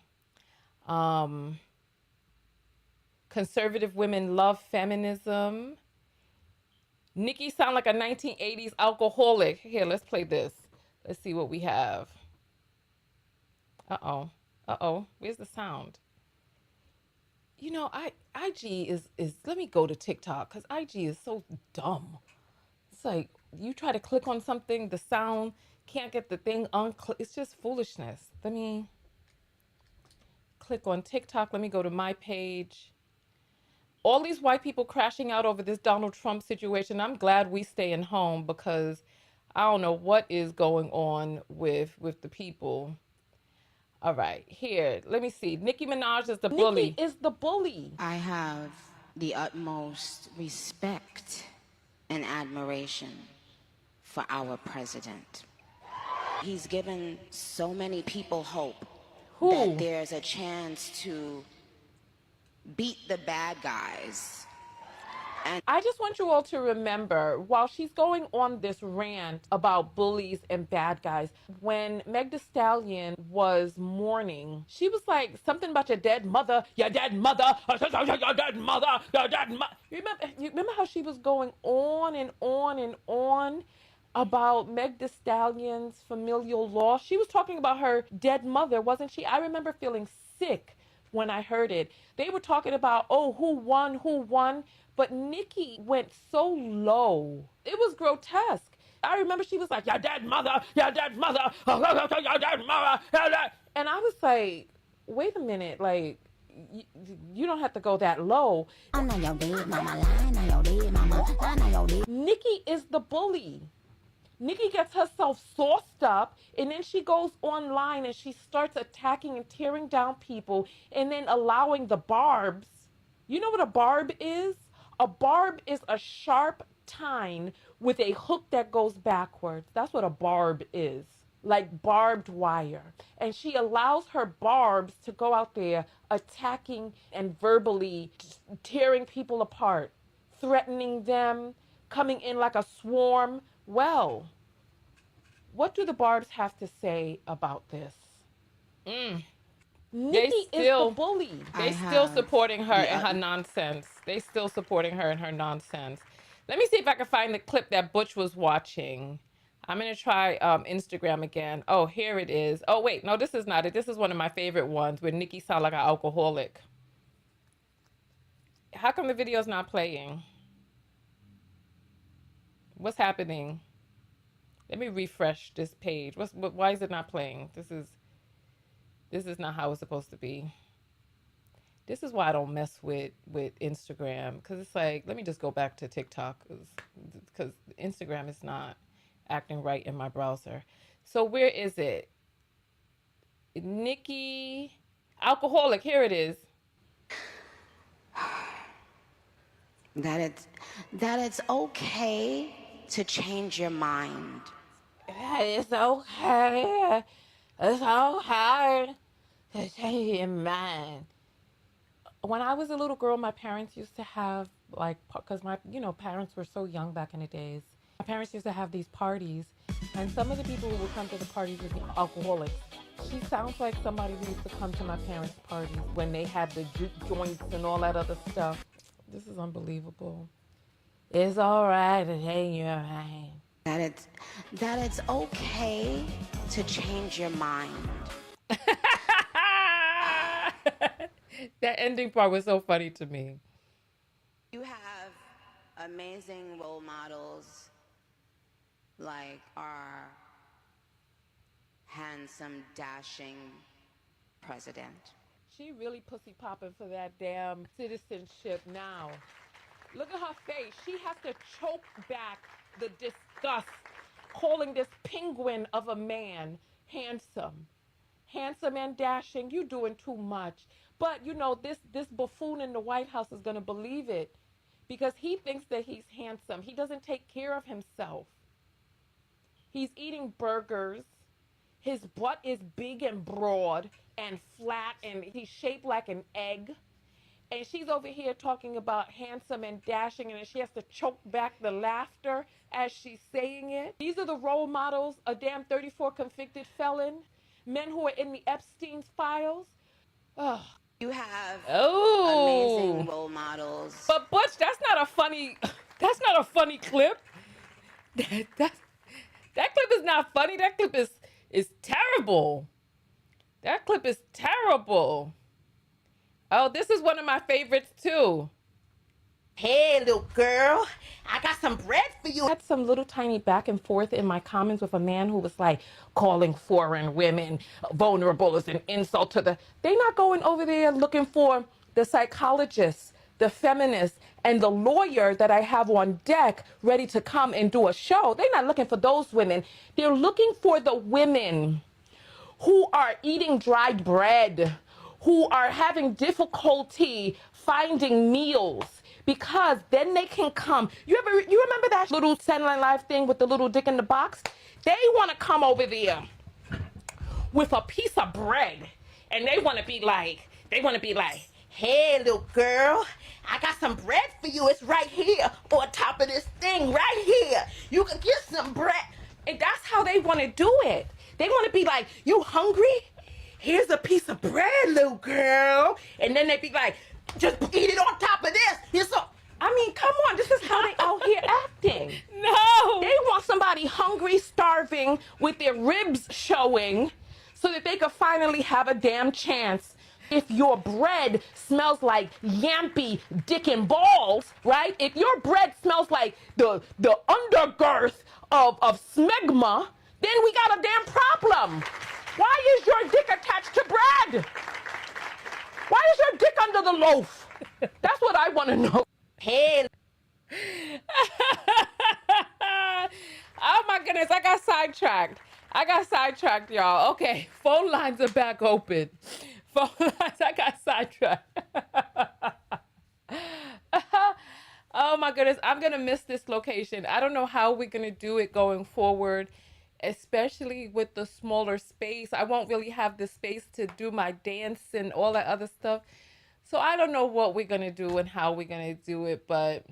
B: Conservative women love feminism. Nikki sound like a 1980s alcoholic. Here, let's play this. Let's see what we have. Uh-oh. Where's the sound? You know, IG is let me go to TikTok because IG is so dumb. It's like you try to click on something, the sound can't get the thing it's just foolishness. Let me click on TikTok. Let me go to my page. All these white people crashing out over this Donald Trump situation. I'm glad we staying home because I don't know what is going on with the people. All right, here, let me see. Nicki Minaj is the bully. Nicki is the bully.
L: I have the utmost respect and admiration for our president. He's given so many people hope that there's a chance to beat the bad guys.
B: And I just want you all to remember, while she's going on this rant about bullies and bad guys, when Meg Thee Stallion was mourning, she was like something about your dead mother, your dead mother, your dead mother, your dead mother. You remember how she was going on and on and on about Meg Thee Stallion's familial loss? She was talking about her dead mother, wasn't she? I remember feeling sick when I heard it. They were talking about, oh, who won? But Nikki went so low. It was grotesque. I remember she was like, your dead mother, your dead mother, your dead mother, your dead. And I was like, wait a minute, like, you don't have to go that low. I know your dead mama, lying on your dead mama, lying on your dead. Nikki is the bully. Nikki gets herself sauced up, and then she goes online and she starts attacking and tearing down people, and then allowing the barbs. You know what a barb is? A barb is a sharp tine with a hook that goes backwards. That's what a barb is, like barbed wire. And she allows her barbs to go out there attacking and verbally tearing people apart, threatening them, coming in like a swarm. Well, what do the barbs have to say about this? Nikki is the bully. They still supporting her and her nonsense. They still supporting her and her nonsense. Let me see if I can find the clip that Butch was watching. I'm gonna try Instagram again. Oh, here it is. Oh wait, no, this is not it. This is one of my favorite ones where Nikki sound like an alcoholic. How come the video's not playing? What's happening? Let me refresh this page. Why is it not playing? This is not how it's supposed to be. This is why I don't mess with Instagram, because it's like, let me just go back to TikTok, because Instagram is not acting right in my browser. So where is it? Nikki alcoholic. Here it is.
L: That it's okay to change your mind.
B: It's okay. It's okay to change your mind. When I was a little girl, my parents used to have because my parents were so young back in the days. My parents used to have these parties, and some of the people who would come to the parties would be alcoholics. She sounds like somebody who used to come to my parents' parties when they had the juke joints and all that other stuff. This is unbelievable. It's all right to change your mind.
L: That it's okay to change your mind.
B: That ending part was so funny to me.
L: You have amazing role models like our handsome, dashing president.
B: She really pussy popping for that damn citizenship now. Look at her face. She has to choke back the disgust, calling this penguin of a man handsome. Handsome and dashing. You doing too much. But this buffoon in the White House is gonna believe it because he thinks that he's handsome. He doesn't take care of himself. He's eating burgers. His butt is big and broad and flat, and he's shaped like an egg. And she's over here talking about handsome and dashing, and she has to choke back the laughter as she's saying it. These are the role models, a damn 34 convicted felon, men who are in the Epstein's files. Ugh.
L: You have
B: amazing
L: role models.
B: But Butch, that's not a funny clip. That clip is not funny. That clip is terrible. That clip is terrible. Oh, this is one of my favorites too. Hey, little girl, I got some bread for you. I had some little tiny back and forth in my comments with a man who was like calling foreign women vulnerable as an insult to the... They're not going over there looking for the psychologist, the feminist, and the lawyer that I have on deck ready to come and do a show. They're not looking for those women. They're looking for the women who are eating dry bread, who are having difficulty finding meals, because then they can come. You remember that little Saturday Night Live thing with the little dick in the box? They want to come over there with a piece of bread, and they want to be like, hey, little girl, I got some bread for you. It's right here on top of this thing right here. You can get some bread. And that's how they want to do it. They want to be like, you hungry? Here's a piece of bread, little girl. And then they be like, just eat it on top of this. Come on, this is how they out here acting. No. They want somebody hungry, starving, with their ribs showing, so that they could finally have a damn chance. If your bread smells like yampy dick and balls, right? If your bread smells like the undergirth of smegma, then we got a damn problem. Why is your dick attached to bread? Why is your dick under the loaf? That's what I want to know. Hey. Oh my goodness, I got sidetracked, y'all. Okay, phone lines are back open. Phone lines, I got sidetracked. Oh my goodness, I'm gonna miss this location. I don't know how we're gonna do it going forward, especially with the smaller space. I won't really have the space to do my dance and all that other stuff. So I don't know what we're gonna do and how we're gonna do it, but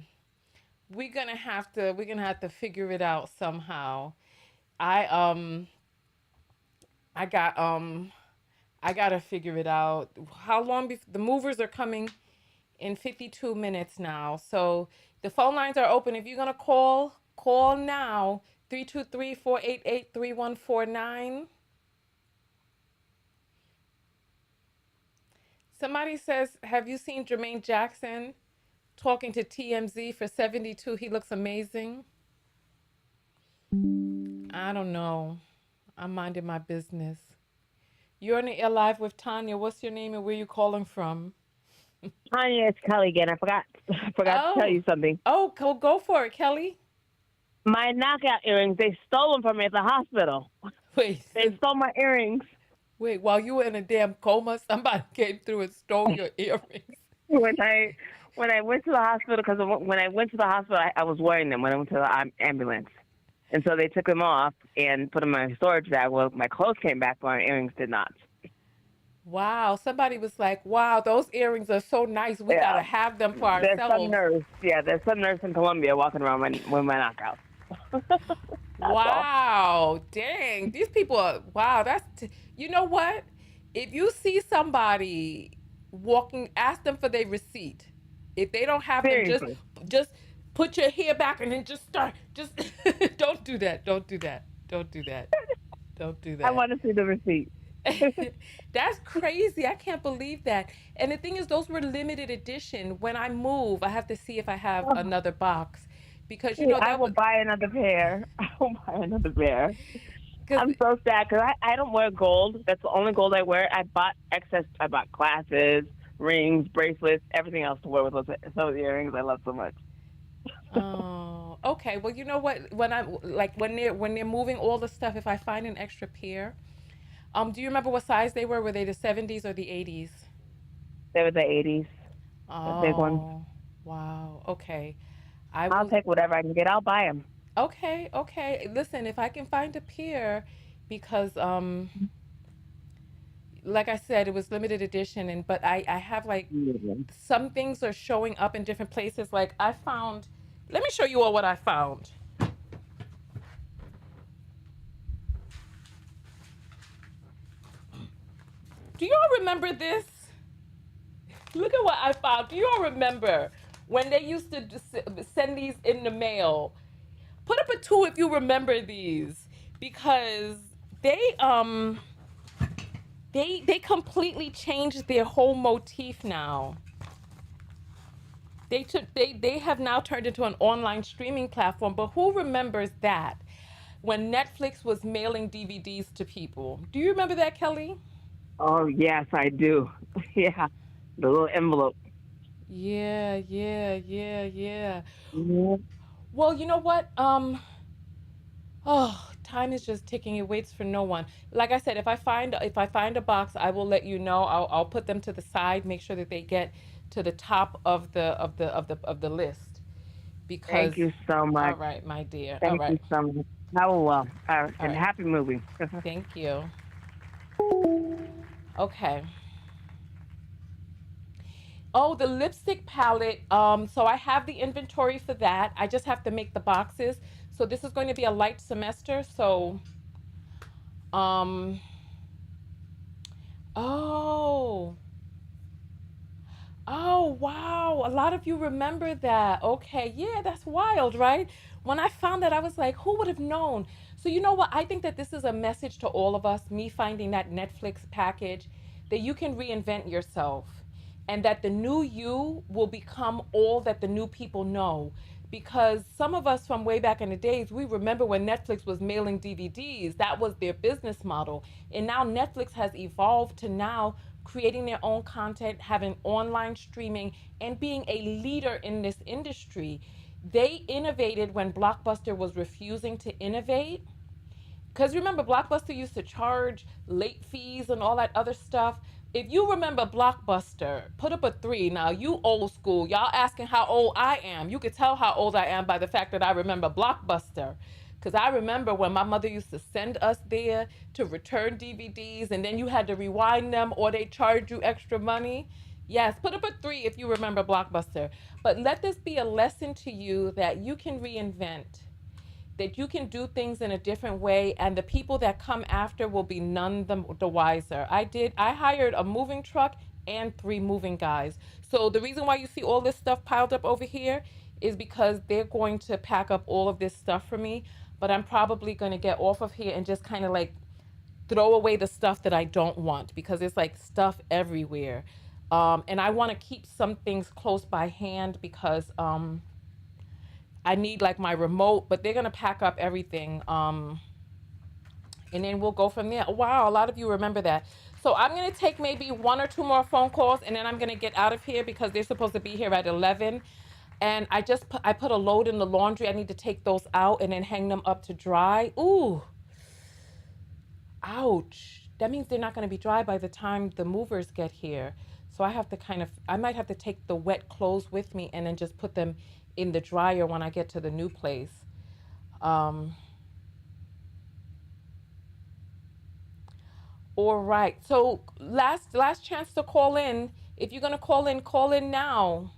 B: we're gonna have to figure it out somehow. I gotta figure it out. How long the movers are coming in 52 minutes now. So the phone lines are open. If you're gonna call now. 323-488-3149. Somebody says, have you seen Jermaine Jackson talking to TMZ for 72? He looks amazing. I don't know. I'm minding my business. You're on the air live with Tonya. What's your name and where you calling from?
J: Tonya, it's Kelly again. I forgot to tell you something.
B: Oh, go for it, Kelly.
J: My knockout earrings, they stole them from me at the hospital.
B: Wait.
J: They stole my earrings.
B: Wait, while you were in a damn coma, somebody came through and stole your earrings.
J: When I went to the hospital, because when I went to the hospital, I was wearing them when I went to the ambulance. And so they took them off and put them in my storage bag. Well, my clothes came back, but my earrings did not.
B: Wow. Somebody was like, wow, those earrings are so nice. We got to have them for ourselves.
J: There's some nurse in Colombia walking around with my knockout.
B: Wow. Dang. These people are, wow. You know what? If you see somebody walking, ask them for their receipt. If they don't have them, just put your hair back and then just start. Just don't do that. Don't do that. Don't do that. Don't do that.
J: I want to see the receipt.
B: That's crazy. I can't believe that. And the thing is, those were limited edition. When I move, I have to see if I have another box. Because, you know,
J: I will buy another pair. I'm so sad because I don't wear gold. That's the only gold I wear. I bought glasses, rings, bracelets, everything else to wear with those earrings I love so much.
B: Oh, okay. Well, you know what? When they're moving all the stuff, if I find an extra pair, do you remember what size they were? Were they the 70s or the 80s?
J: They were the 80s.
B: Oh,
J: the big ones.
B: Wow. Okay.
J: I'll take whatever I can get. I'll buy them.
B: Okay. Listen, if I can find a pair, because like I said, it was limited edition, but I have some things are showing up in different places. Like I found. Let me show you all what I found. Do you all remember this? Look at what I found. Do you all remember when they used to send these in the mail? Put up a 2 if you remember these, because they completely changed their whole motif now. They have now turned into an online streaming platform, but who remembers that? When Netflix was mailing DVDs to people. Do you remember that, Kelly?
J: Oh, yes, I do. Yeah, the little envelope.
B: Yeah. Well, you know what? Time is just ticking. It waits for no one. Like I said, if I find a box, I will let you know. I'll put them to the side, make sure that they get to the top of the list. Because
J: thank you so much.
B: All right, my dear.
J: Thank you so much. Oh well. And happy movie.
B: Thank you. Okay. Oh, the lipstick palette. So I have the inventory for that. I just have to make the boxes. So this is going to be a light semester. So, oh, wow. A lot of you remember that. Okay. Yeah, that's wild, right? When I found that, I was like, who would have known? So you know what? I think that this is a message to all of us, me finding that Netflix package, that you can reinvent yourself and that the new you will become all that the new people know. Because some of us from way back in the days, we remember when Netflix was mailing DVDs, that was their business model. And now Netflix has evolved to now creating their own content, having online streaming, and being a leader in this industry. They innovated when Blockbuster was refusing to innovate. Because remember, Blockbuster used to charge late fees and all that other stuff. If you remember Blockbuster, put up a 3. Now, you old school. Y'all asking how old I am. You could tell how old I am by the fact that I remember Blockbuster. Because I remember when my mother used to send us there to return DVDs, and then you had to rewind them or they charged you extra money. Yes, put up a 3 if you remember Blockbuster. But let this be a lesson to you that you can reinvent, that you can do things in a different way, and the people that come after will be none the wiser. I hired a moving truck and 3 moving guys. So the reason why you see all this stuff piled up over here is because they're going to pack up all of this stuff for me. but I'm probably going to get off of here and just kind of like throw away the stuff that I don't want because it's like stuff everywhere. And I want to keep some things close by hand because I need like my remote, but they're going to pack up everything. And then we'll go from there. Wow, a lot of you remember that. So I'm going to take maybe 1 or 2 more phone calls, and then I'm going to get out of here because they're supposed to be here at 11. And I put a load in the laundry. I need to take those out and then hang them up to dry. Ooh, ouch. That means they're not going to be dry by the time the movers get here. So I might have to take the wet clothes with me and then just put them in the dryer when I get to the new place. All right. So last chance to call in. If you're going to call in now.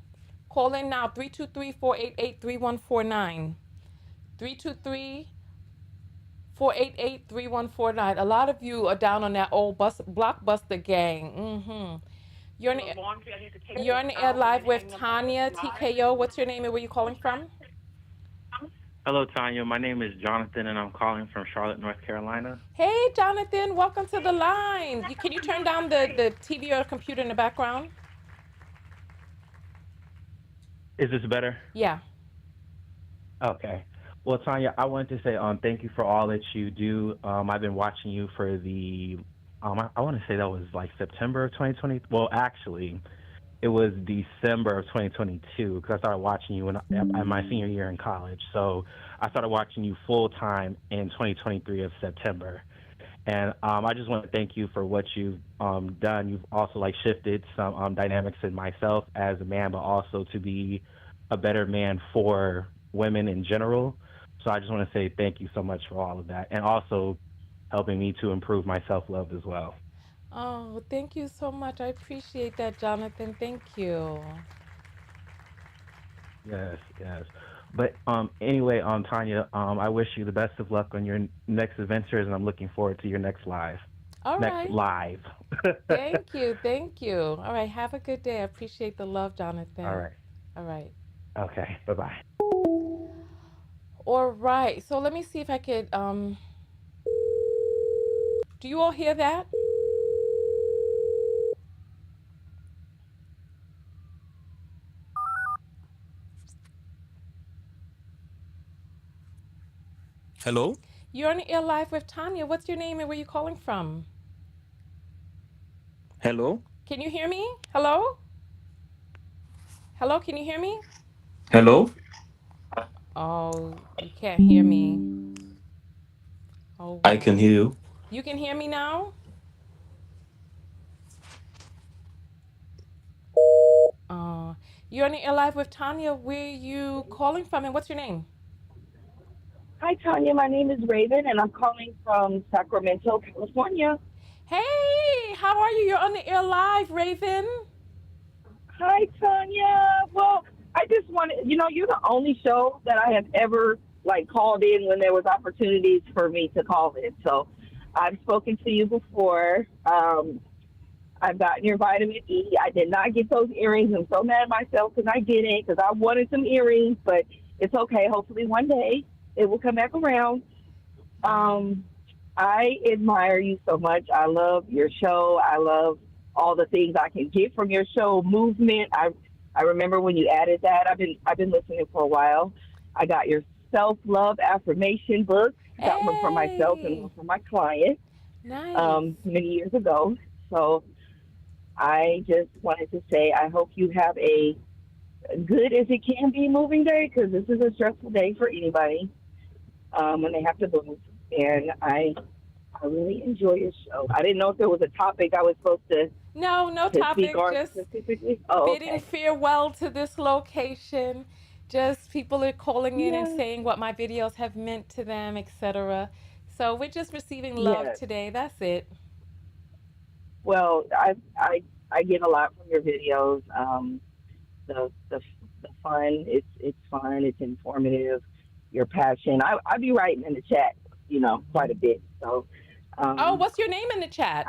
B: Call in now, 323-488-3149. 323-488-3149. A lot of you are down on that old Blockbuster gang. You're on the air live with Tonya TKO. What's your name and where you calling from?
M: Hello, Tonya. My name is Jonathan, and I'm calling from Charlotte, North Carolina.
B: Hey, Jonathan. Welcome to the line. Can you turn down the TV or computer in the background?
M: Is this better?
B: Yeah.
M: Okay. Well, Tonya, I wanted to say thank you for all that you do. I've been watching you for the, I want to say that was like September of 2020. Well, actually, it was December of 2022 because I started watching you at my senior year in college. So I started watching you full time in 2023 of September. And I just want to thank you for what you've done. You've also like shifted some dynamics in myself as a man, but also to be a better man for women in general. So I just want to say thank you so much for all of that, and also helping me to improve my self-love as well.
B: Oh, thank you so much. I appreciate that, Jonathan. Thank you.
M: Yes, yes. But anyway, Tonya, I wish you the best of luck on your next adventures, and I'm looking forward to your next live.
B: All
M: next
B: right.
M: live.
B: Thank you. Thank you. All right. Have a good day. I appreciate the love, Jonathan.
M: All right.
B: All right.
M: Okay. Bye-bye.
B: All right. So let me see if I could, do you all hear that?
G: Hello?
B: You're on the air live with Tonya. What's your name and where you calling from?
G: Hello?
B: Can you hear me? Hello? Hello, can you hear me?
G: Hello?
B: Oh, you can't hear me. Oh,
G: I can hear you.
B: you can hear me now? You're on the air live with Tonya. Where you calling from and what's your name?
N: Hi, Tonya. My name is Raven, and I'm calling from Sacramento, California.
B: Hey, how are you? You're on the air live, Raven.
N: Hi, Tonya. Well, I just wanted, you're the only show that I have ever called in when there was opportunities for me to call in. So I've spoken to you before. I've gotten your vitamin E. I did not get those earrings. I'm so mad at myself because I didn't, because I wanted some earrings, but it's okay. Hopefully one day it will come back around. I admire you so much. I love your show. I love all the things I can get from your show. Movement. I remember when you added that. I've been listening for a while. I got your self-love affirmation book. Got one for myself and one for my client.
B: Nice.
N: Many years ago. So I just wanted to say I hope you have a good as it can be moving day, because this is a stressful day for anybody when they have to move. And I really enjoy your show. I didn't know if there was a topic I was supposed to.
B: No topic. Just
N: specifically.
B: bidding farewell to this location. Just people are calling in and saying what my videos have meant to them, etc. So we're just receiving love today. That's it.
N: Well, I get a lot from your videos. The fun. It's fun. It's informative. Your passion. I be writing in the chat, quite a bit. So.
B: What's your name in the chat?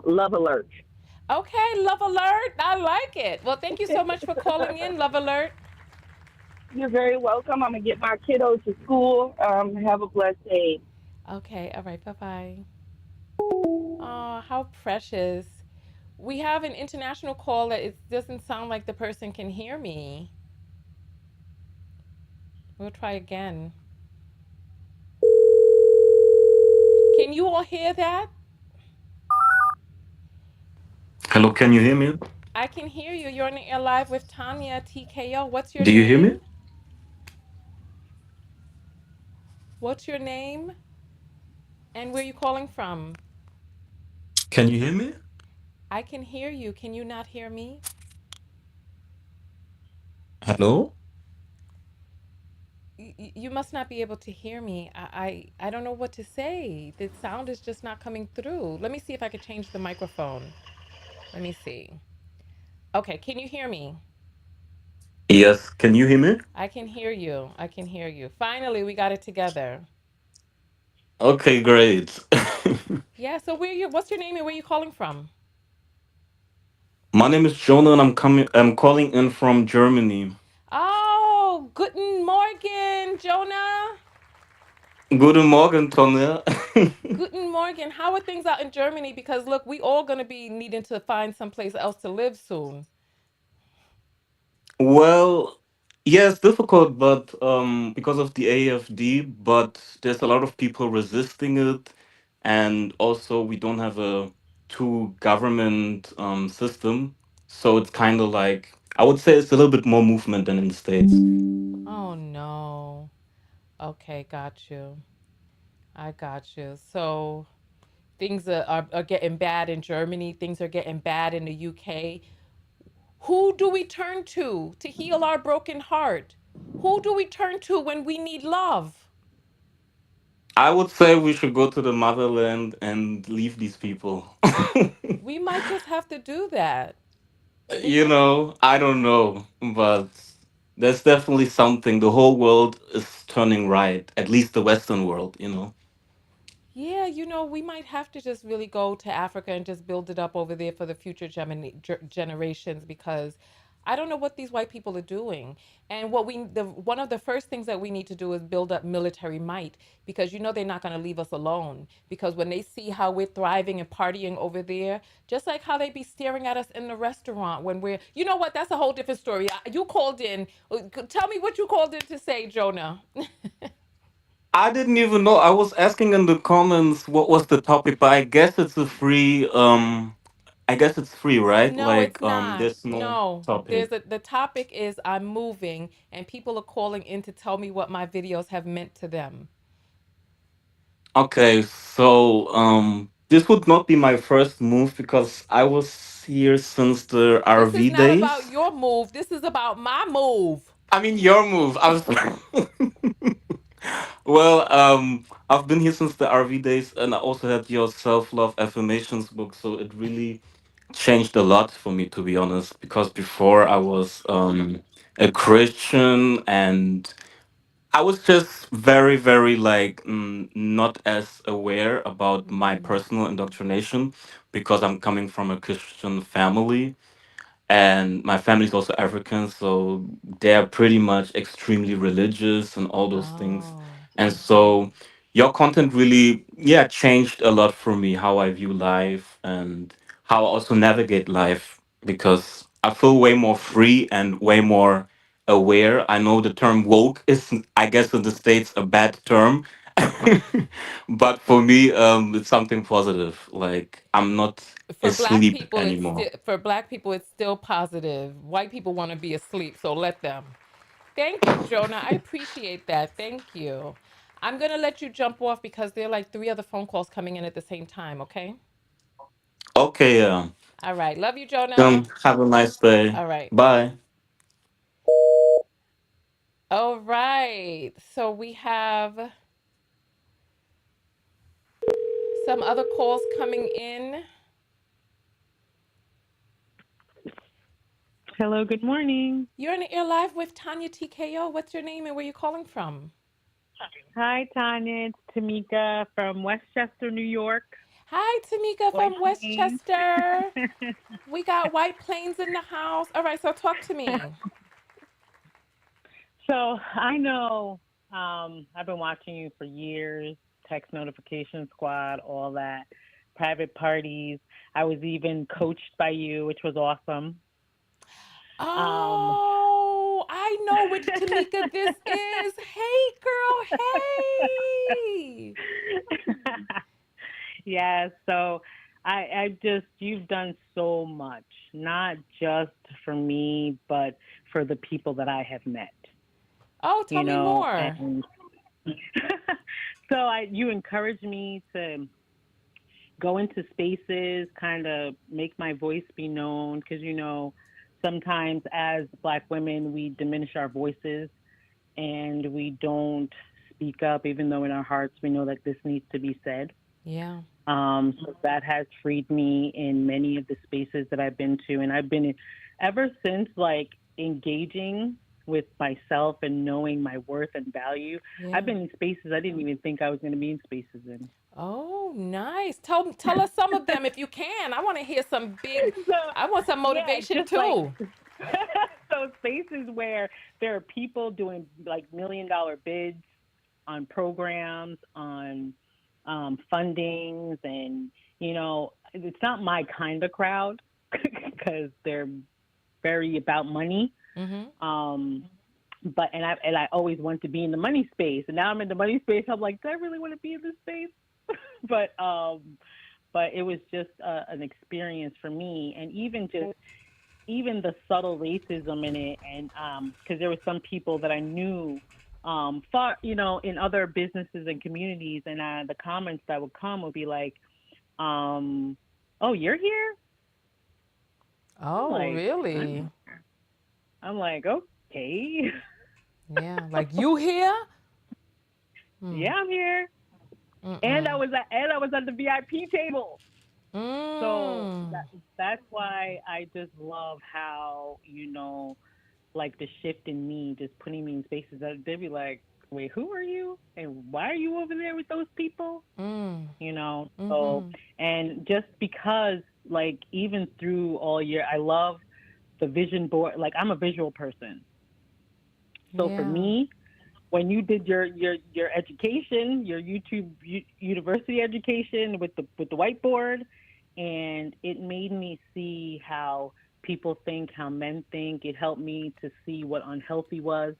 N: Love Alert.
B: Okay, Love Alert. I like it. Well, thank you so much for calling in, Love Alert.
N: You're very welcome. I'm gonna get my kiddos to school. Have a blessed day.
B: Okay, all right, bye bye. Oh, how precious. We have an international call that it doesn't sound like the person can hear me. We'll try again. Can you all hear that?
G: Hello, can you hear me?
B: I can hear you. You're on the air live with Tonya TKO. What's your
G: Do you hear me?
B: name? What's your name? And where are you calling from?
G: Can you hear me?
B: I can hear you. Can you not hear me?
G: Hello?
B: You must not be able to hear me. I don't know what to say. The sound is just not coming through. Let me see if I could change the microphone. Let me see. Okay, can you hear me?
G: Yes, can you hear me?
B: I can hear you. I can hear you. Finally, we got it together.
G: Okay, great.
B: Yeah, so what's your name and where are you calling from?
G: My name is Jonah and I'm calling in from Germany.
B: Oh, guten Morgen, Jonah.
G: Guten Morgen, Tonya.
B: Guten Morgen. How are things out in Germany? Because look, we all gonna be needing to find someplace else to live soon.
G: Well, yeah, it's difficult, but because of the AFD, but there's a lot of people resisting it, and also we don't have a two government system, so it's kind of like I would say it's a little bit more movement than in the States.
B: Oh no. Okay, got you. I got you. So things are getting bad in Germany. Things are getting bad in the UK. Who do we turn to heal our broken heart? Who do we turn to when we need love?
G: I would say we should go to the motherland and leave these people.
B: We might just have to do that.
G: I don't know, but there's definitely something. The whole world is turning right, at least the Western world.
B: Yeah, we might have to just really go to Africa and just build it up over there for the future generations because I don't know what these white people are doing. And one of the first things that we need to do is build up military might because they're not going to leave us alone because when they see how we're thriving and partying over there, just like how they be staring at us in the restaurant when you know what, that's a whole different story. You called in. Tell me what you called in to say, Jonah.
G: I didn't even know. I was asking in the comments what was the topic, but I guess it's a free I guess it's free, right?
B: No,
G: Like
B: it's not.
G: there's no
B: No,
G: topic.
B: the topic is I'm moving and people are calling in to tell me what my videos have meant to them.
G: Okay, so this would not be my first move because I was here since the
B: This is
G: RV
B: not about
G: days.
B: your move. This is about my move.
G: I mean your move. I was Well, I've been here since the RV days and I also had your self-love affirmations book, so it really changed a lot for me, to be honest, because before I was a Christian and I was just very, very like not as aware about my personal indoctrination because I'm coming from a Christian family and my family's also African, so they're pretty much extremely religious and all those things.
B: Oh,
G: And
B: okay.
G: so your content really, yeah, changed a lot for me how I view life and how I also navigate life because I feel way more free and way more aware. I know the term woke is, I guess, in the States a bad term. But for me, it's something positive. Like I'm not asleep anymore.
B: For black people it's still positive. White people want to be asleep, so let them. Thank you, Jonah. I appreciate that. Thank you. I'm going to let you jump off because there are like three other phone calls coming in at the same time, okay?
G: Okay,
B: All right. Love you, Jonah.
G: have a nice day.
B: All right.
G: Bye.
B: All right. So we have some other calls coming in.
O: Hello, good morning.
B: You're on the air live with Tonya TKO. What's your name and where are you calling from?
O: Hi, Tanya. It's Tamika from Westchester, New York.
B: Hi, Tamika
O: White
B: from
O: Plains.
B: Westchester. We got White Plains in the house. All right, so talk to me.
O: So I know I've been watching you for years, text notification squad, all that, private parties. I was even coached by you, which was awesome. Um,
B: Oh, I know which Tamika this is. Hey, girl. Hey.
O: yeah, so I just, you've done so much, not just for me, but for the people that I have met,
B: Oh, tell me more.
O: and so you encouraged me to go into spaces, kind of make my voice be known, because sometimes as Black women we diminish our voices and we don't speak up, even though in our hearts we know that this needs to be said.
B: Yeah.
O: So that has freed me in many of the spaces that I've been to, and I've been ever since, like, engaging with myself and knowing my worth and value.
B: Yeah.
O: I've been in spaces I didn't even think I was going to be in spaces in.
B: Oh, nice. Tell us some of them if you can. I want to hear some big.
O: So,
B: I want some motivation
O: just like
B: too.
O: those spaces where there are people doing like $1 million bids on programs, on fundings, and it's not my kind of crowd because they're very about money.
B: Mm-hmm.
O: But I always want to be in the money space, and now I'm in the money space. I'm like, do I really want to be in this space? but it was just an experience for me, and even the subtle racism in it, and because there were some people that I knew far, in other businesses and communities, and the comments that would come would be like, "Oh, you're here."
B: Oh,
O: like,
B: really?
O: I'm like, okay.
B: Yeah, like you here?
O: Yeah, I'm here. And I was at the VIP table. So that's why I just love how, like the shift in me, just putting me in spaces that they'd be like, wait, who are you? And why are you over there with those people? So, and just because, like, even through all year, I love the vision board. Like, I'm a visual person. So for me, when you did your education, your university education with the whiteboard, and it made me see how people think, how men think. It helped me to see what unhealthy was.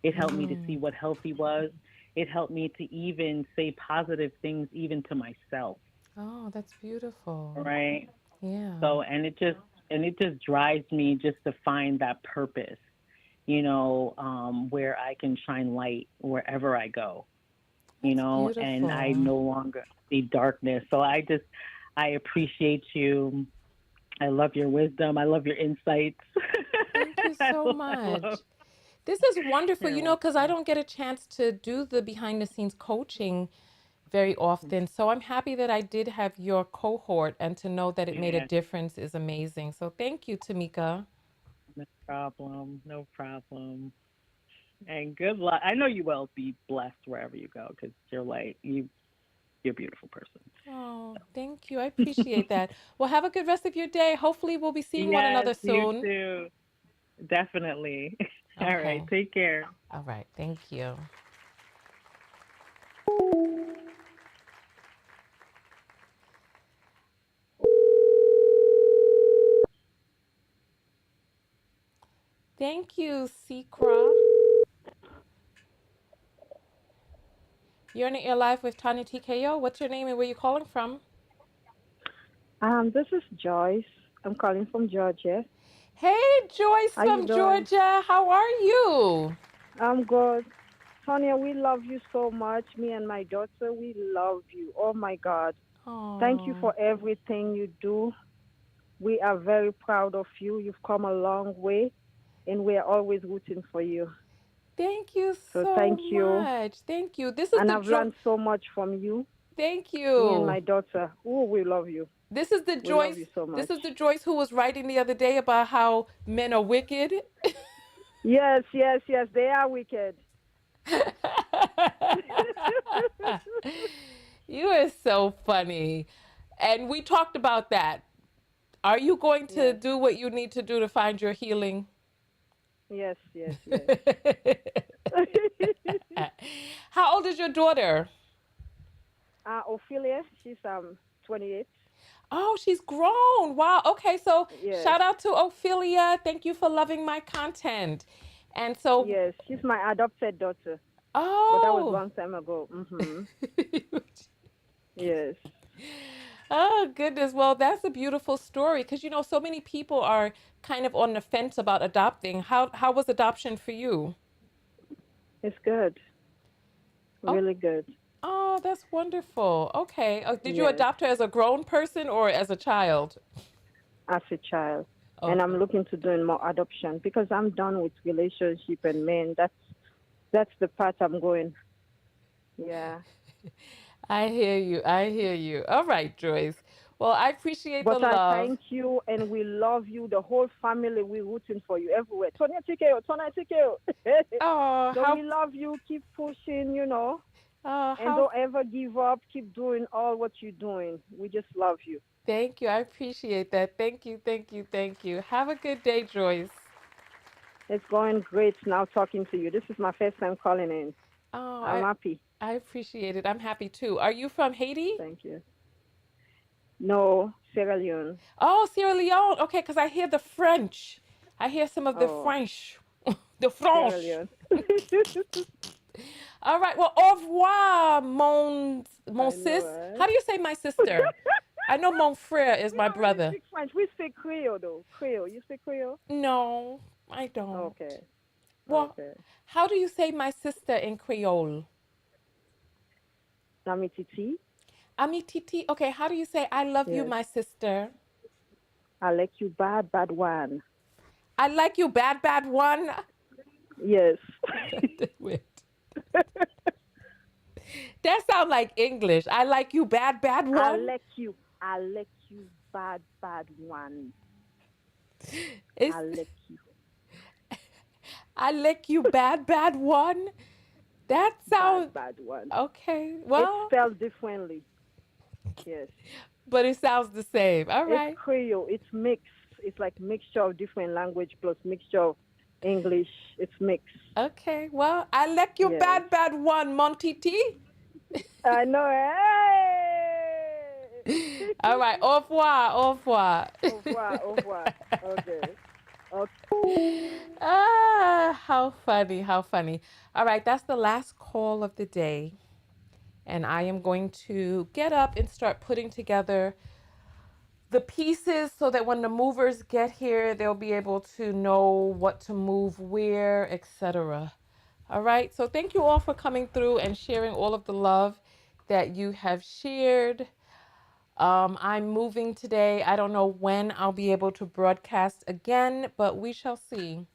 O: It helped me to see what healthy was. It helped me to even say positive things even to myself.
B: Oh, that's beautiful.
O: Right?
B: Yeah.
O: So and it just drives me just to find that purpose, where I can shine light wherever I go,
B: beautiful.
O: and I no longer see darkness. So I appreciate you. I love your wisdom. I love your insights.
B: Thank you so much. This is wonderful, because I don't get a chance to do the behind the scenes coaching very often. So I'm happy that I did have your cohort, and to know that it made a difference is amazing. So thank you, Tamika.
O: No problem. No problem. And good luck. I know you will be blessed wherever you go because you're a beautiful person.
B: Oh, thank you. I appreciate that. Well, have a good rest of your day. Hopefully we'll be seeing one another soon.
O: You too. Definitely. All right. Take care.
B: All right. Thank you. Thank you, Sikra. You're on the air live with Tonya Tko. What's your name and where you calling from?
P: This is Joyce. I'm calling from Georgia.
B: Hey, Joyce from Georgia. How are you?
P: I'm good. Tonya, we love you so much. Me and my daughter, we love you. Oh, my God.
B: Aww.
P: Thank you for everything you do. We are very proud of you. You've come a long way, and we are always rooting for you.
B: Thank you so
P: thank you.
B: much. Thank you. This is
P: I've learned so much from you.
B: Thank you.
P: Me and my daughter. Oh, we love you.
B: This is the Joyce.
P: Love you so much.
B: This is the Joyce who was writing the other day about how men are wicked.
P: Yes. They are wicked.
B: You are so funny. And we talked about that. Are you going to do what you need to do to find your healing?
P: Yes, yes, yes.
B: How old is your daughter?
P: Ophelia, she's 28.
B: Oh, she's grown. Wow. Okay, so
P: Yes,
B: shout out to Ophelia. Thank you for loving my content. And so,
P: yes, she's my adopted daughter, but that was
B: oh,
P: long time ago. Mhm. Yes.
B: oh goodness. Well, that's a beautiful story because so many people are kind of on the fence about adopting. How was adoption for you?
P: It's good.
B: Oh,
P: Really good.
B: oh, that's wonderful. Okay. Did you
P: Yes,
B: adopt her as a grown person or as a child?
P: as a child. And I'm
B: Okay.
P: looking to doing more adoption because I'm done with relationship and men. That's the path I'm going. Yeah.
B: I hear you. I hear you. All right, Joyce. Well, I appreciate the
P: But I
B: love.
P: thank you and we love you. The whole family, we're rooting for you everywhere. Tonya Tko, Tonya Tko.
B: Oh,
P: So
B: how
P: we love you. Keep pushing.
B: oh,
P: And
B: how
P: don't ever give up. Keep doing all what you're doing. We just love you.
B: thank you. I appreciate that. Thank you. Thank you. Thank you. Have a good day, Joyce.
P: It's going great now talking to you. This is my first time calling in.
B: Oh,
P: I'm
B: I
P: happy.
B: I appreciate it. I'm happy too. Are you from Haiti?
P: Thank you. No, Sierra Leone.
B: Oh, Sierra Leone. Okay, because I hear the French. I hear some of the
P: Oh,
B: French. The
P: Sierra
B: French.
P: Leone.
B: All right. Well, au revoir, mon
P: I know,
B: sis.
P: right?
B: How do you say my sister? I know mon frère is
P: We
B: my
P: don't really
B: brother.
P: speak French. We speak Creole, though. Creole. You speak Creole?
B: No, I don't.
P: Okay.
B: Well,
P: Okay.
B: how do you say my sister in Creole?
P: Nami Titi.
B: Ami Titi. Okay, how do you say I love you,
P: Yes.
B: my sister?
P: I like you bad, bad one.
B: I like you, bad, bad one.
P: Yes.
B: Wait. That sounds like English. I like you, bad, bad
P: I
B: one.
P: like you. I like you bad, bad one.
B: It's
P: I like you.
B: I like you, bad, bad one. That
P: Bad,
B: sounds
P: bad one.
B: okay.
P: It's
B: Well,
P: spelled differently. Yes.
B: but it sounds the same. All
P: It's
B: right.
P: Creole. It's mixed. It's like mixture of different language plus mixture of English. It's mixed.
B: Okay. Well, I like you,
P: Yes.
B: bad, bad one, Montiti.
P: I know. Hey.
B: All right. Au revoir. Au revoir.
P: Au revoir. Au revoir. Okay. Okay.
B: Ah, how funny. How funny. All right. That's the last call of the day. And I am going to get up and start putting together the pieces so that when the movers get here, they'll be able to know what to move where, etc. All right. So thank you all for coming through and sharing all of the love that you have shared. I'm moving today. I don't know when I'll be able to broadcast again, but we shall see.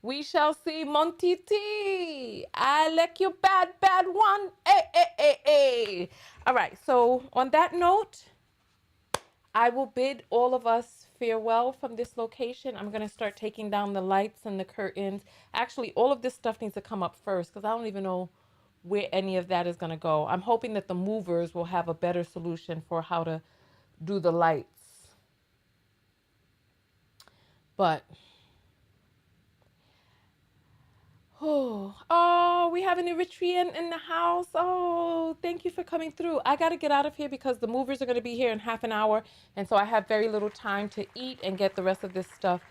B: We shall see, Montiti. I like you bad, bad one. Hey, hey, hey, hey. All right. So on that note, I will bid all of us farewell from this location. I'm going to start taking down the lights and the curtains. Actually, all of this stuff needs to come up first because I don't even know where any of that is going to go. I'm hoping that the movers will have a better solution for how to do the lights. But oh, we have an Eritrean in the house. Oh, thank you for coming through. I got to get out of here because the movers are going to be here in half an hour. And so I have very little time to eat and get the rest of this stuff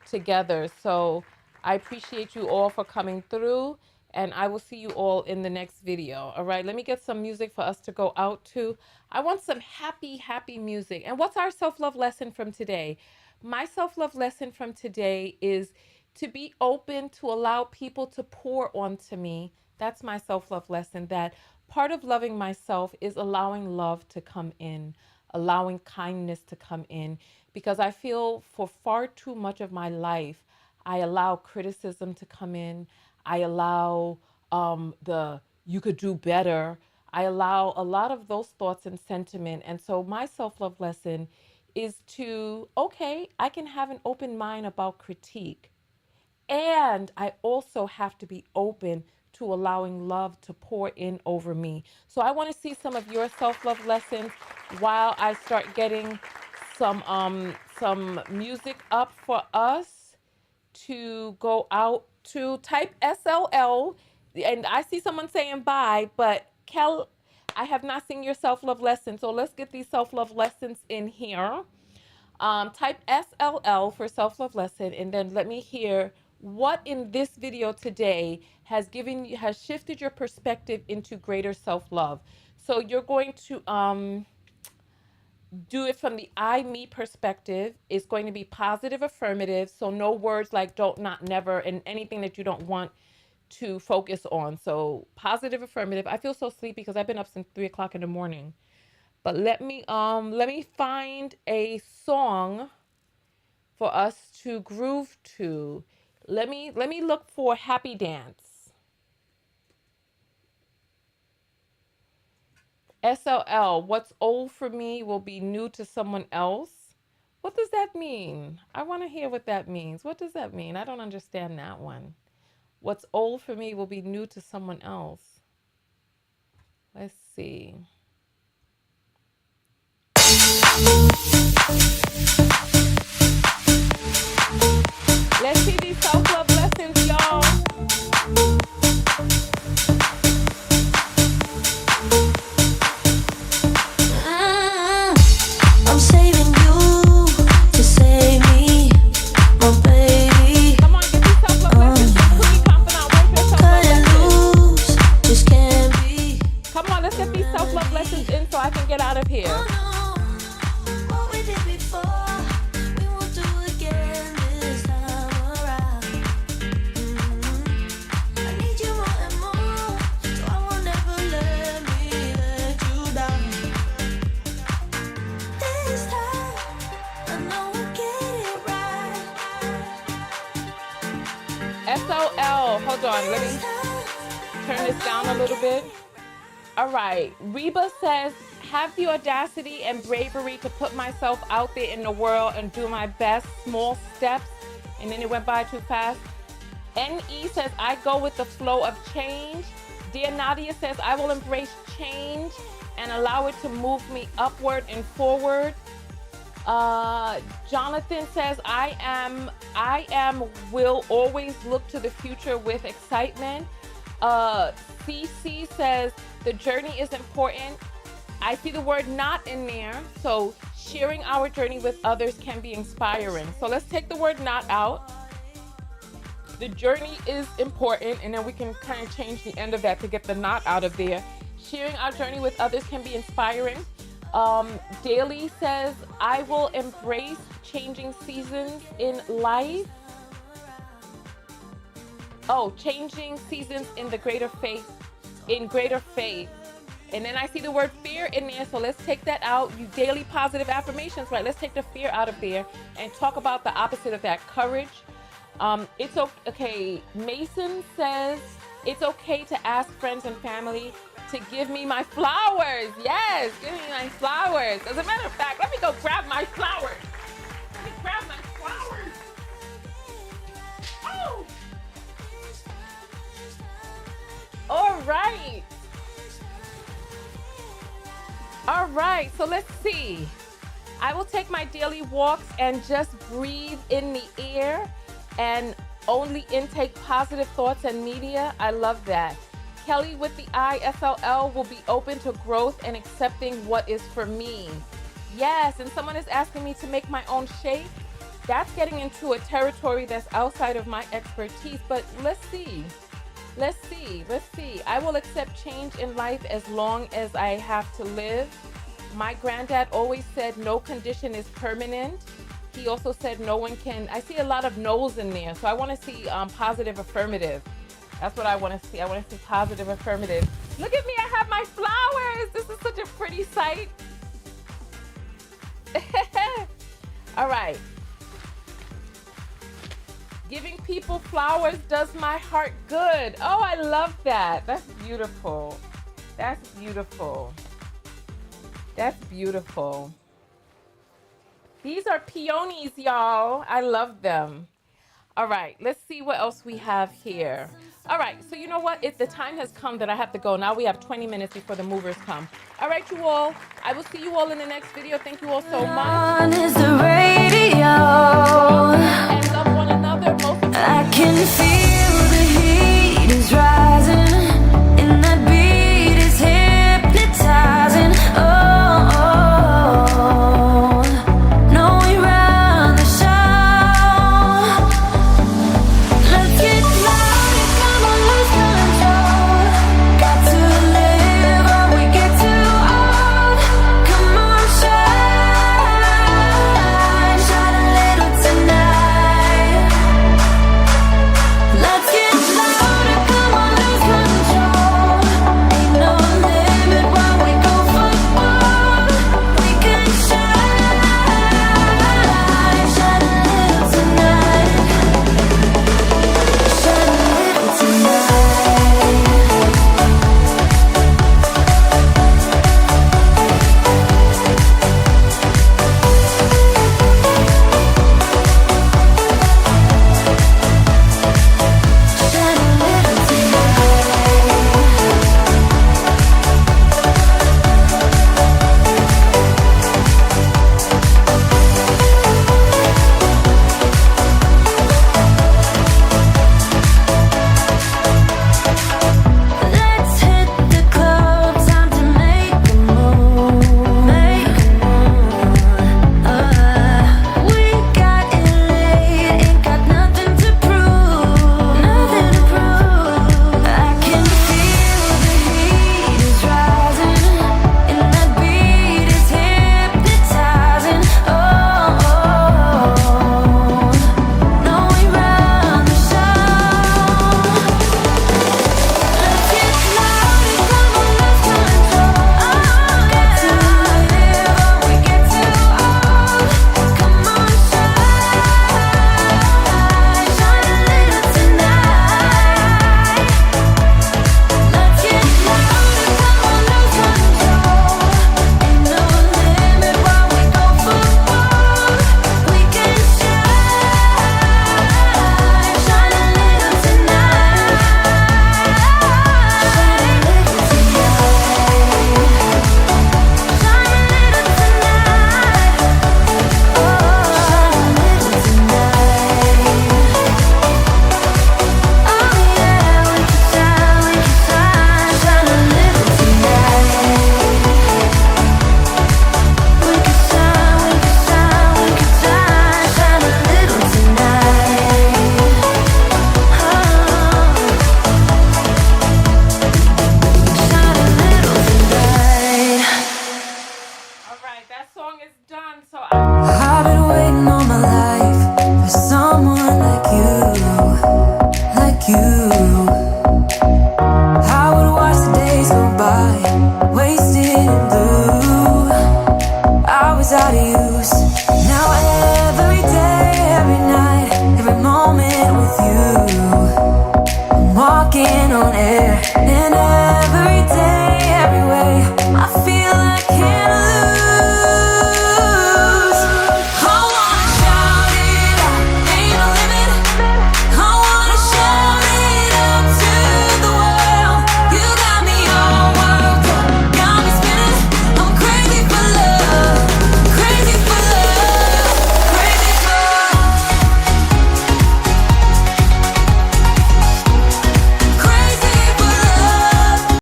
B: together. So I appreciate you all for coming through. And I will see you all in the next video. All right, let me get some music for us to go out to. I want some happy, happy music. And what's our self-love lesson from today? My self-love lesson from today is to be open to allow people to pour onto me. That's my self-love lesson, that part of loving myself is allowing love to come in, allowing kindness to come in, because I feel for far too much of my life, I allow criticism to come in. I allow the you could do better. I allow a lot of those thoughts and sentiment. And so my self-love lesson is to, okay, I can have an open mind about critique. And I also have to be open to allowing love to pour in over me. So I want to see some of your self-love lessons while I start getting some music up for us to go out to type SLL. And I see someone saying bye, but Kel, I have not seen your self-love lesson. So let's get these self-love lessons in here. Type SLL for self-love lesson, and then let me hear what in this video today has shifted your perspective into greater self-love. So you're going to do it from the I, me perspective. It's going to be positive, affirmative. So no words like don't, not, never, and anything that you don't want to focus on. So positive, affirmative. I feel so sleepy because I've been up since 3 o'clock in the morning. But let me find a song for us to groove to. Let me look for Happy Dance. SLL, what's old for me will be new to someone else. What does that mean? I want to hear what that means. What does that mean? I don't understand that one. What's old for me will be new to someone else. Let's see. Let's see these self-love lessons, y'all.
A: I'm saving you to save me, my baby.
B: Come on, get these self-love lessons. Cut
A: it loose, just can't be.
B: Come on, let's get these self-love lessons in so I can get out of here.
A: What we did before, we won't do again this time around. I need you more and more, so I won't ever let you down. This time, I know we'll get it right.
B: SOL, hold on, let me turn this down a little bit. All right, Reba says, have the audacity and bravery to put myself out there in the world and do my best, small steps. And then it went by too fast. NE says, I go with the flow of change. Dear Nadia says, I will embrace change and allow it to move me upward and forward. Jonathan says, I will always look to the future with excitement. CC says, the journey is important. I see the word not in there. So sharing our journey with others can be inspiring. So let's take the word not out. The journey is important, and then we can kind of change the end of that to get the not out of there. Sharing our journey with others can be inspiring. Daly says, I will embrace changing seasons in life. Oh, changing seasons in the greater faith, And then I see the word fear in there, so let's take that out. You daily positive affirmations, right? Let's take the fear out of there and talk about the opposite of that, courage. It's okay. Mason says, it's okay to ask friends and family to give me my flowers. Yes, give me my flowers. As a matter of fact, let me go grab my flowers. Let me grab my flowers. Oh! All right. All right, so let's see. I will take my daily walks and just breathe in the air and only intake positive thoughts and media. I love that. Kelly with the ISLL will be open to growth and accepting what is for me. Yes, and someone is asking me to make my own shape. That's getting into a territory that's outside of my expertise, but let's see. Let's see. I will accept change in life as long as I have to live. My granddad always said no condition is permanent. He also said no one can. I see a lot of no's in there, so I want to see positive, affirmative. That's what I want to see. I want to see positive, affirmative. Look at me, I have my flowers. This is such a pretty sight. All right. Giving people flowers does my heart good. Oh, I love that. That's beautiful. That's beautiful. That's beautiful. These are peonies, y'all. I love them. All right, let's see what else we have here. All right, so you know what? The time has come that I have to go. Now we have 20 minutes before the movers come. All right, you all. I will see you all in the next video. Thank you all so much.
A: On is the radio.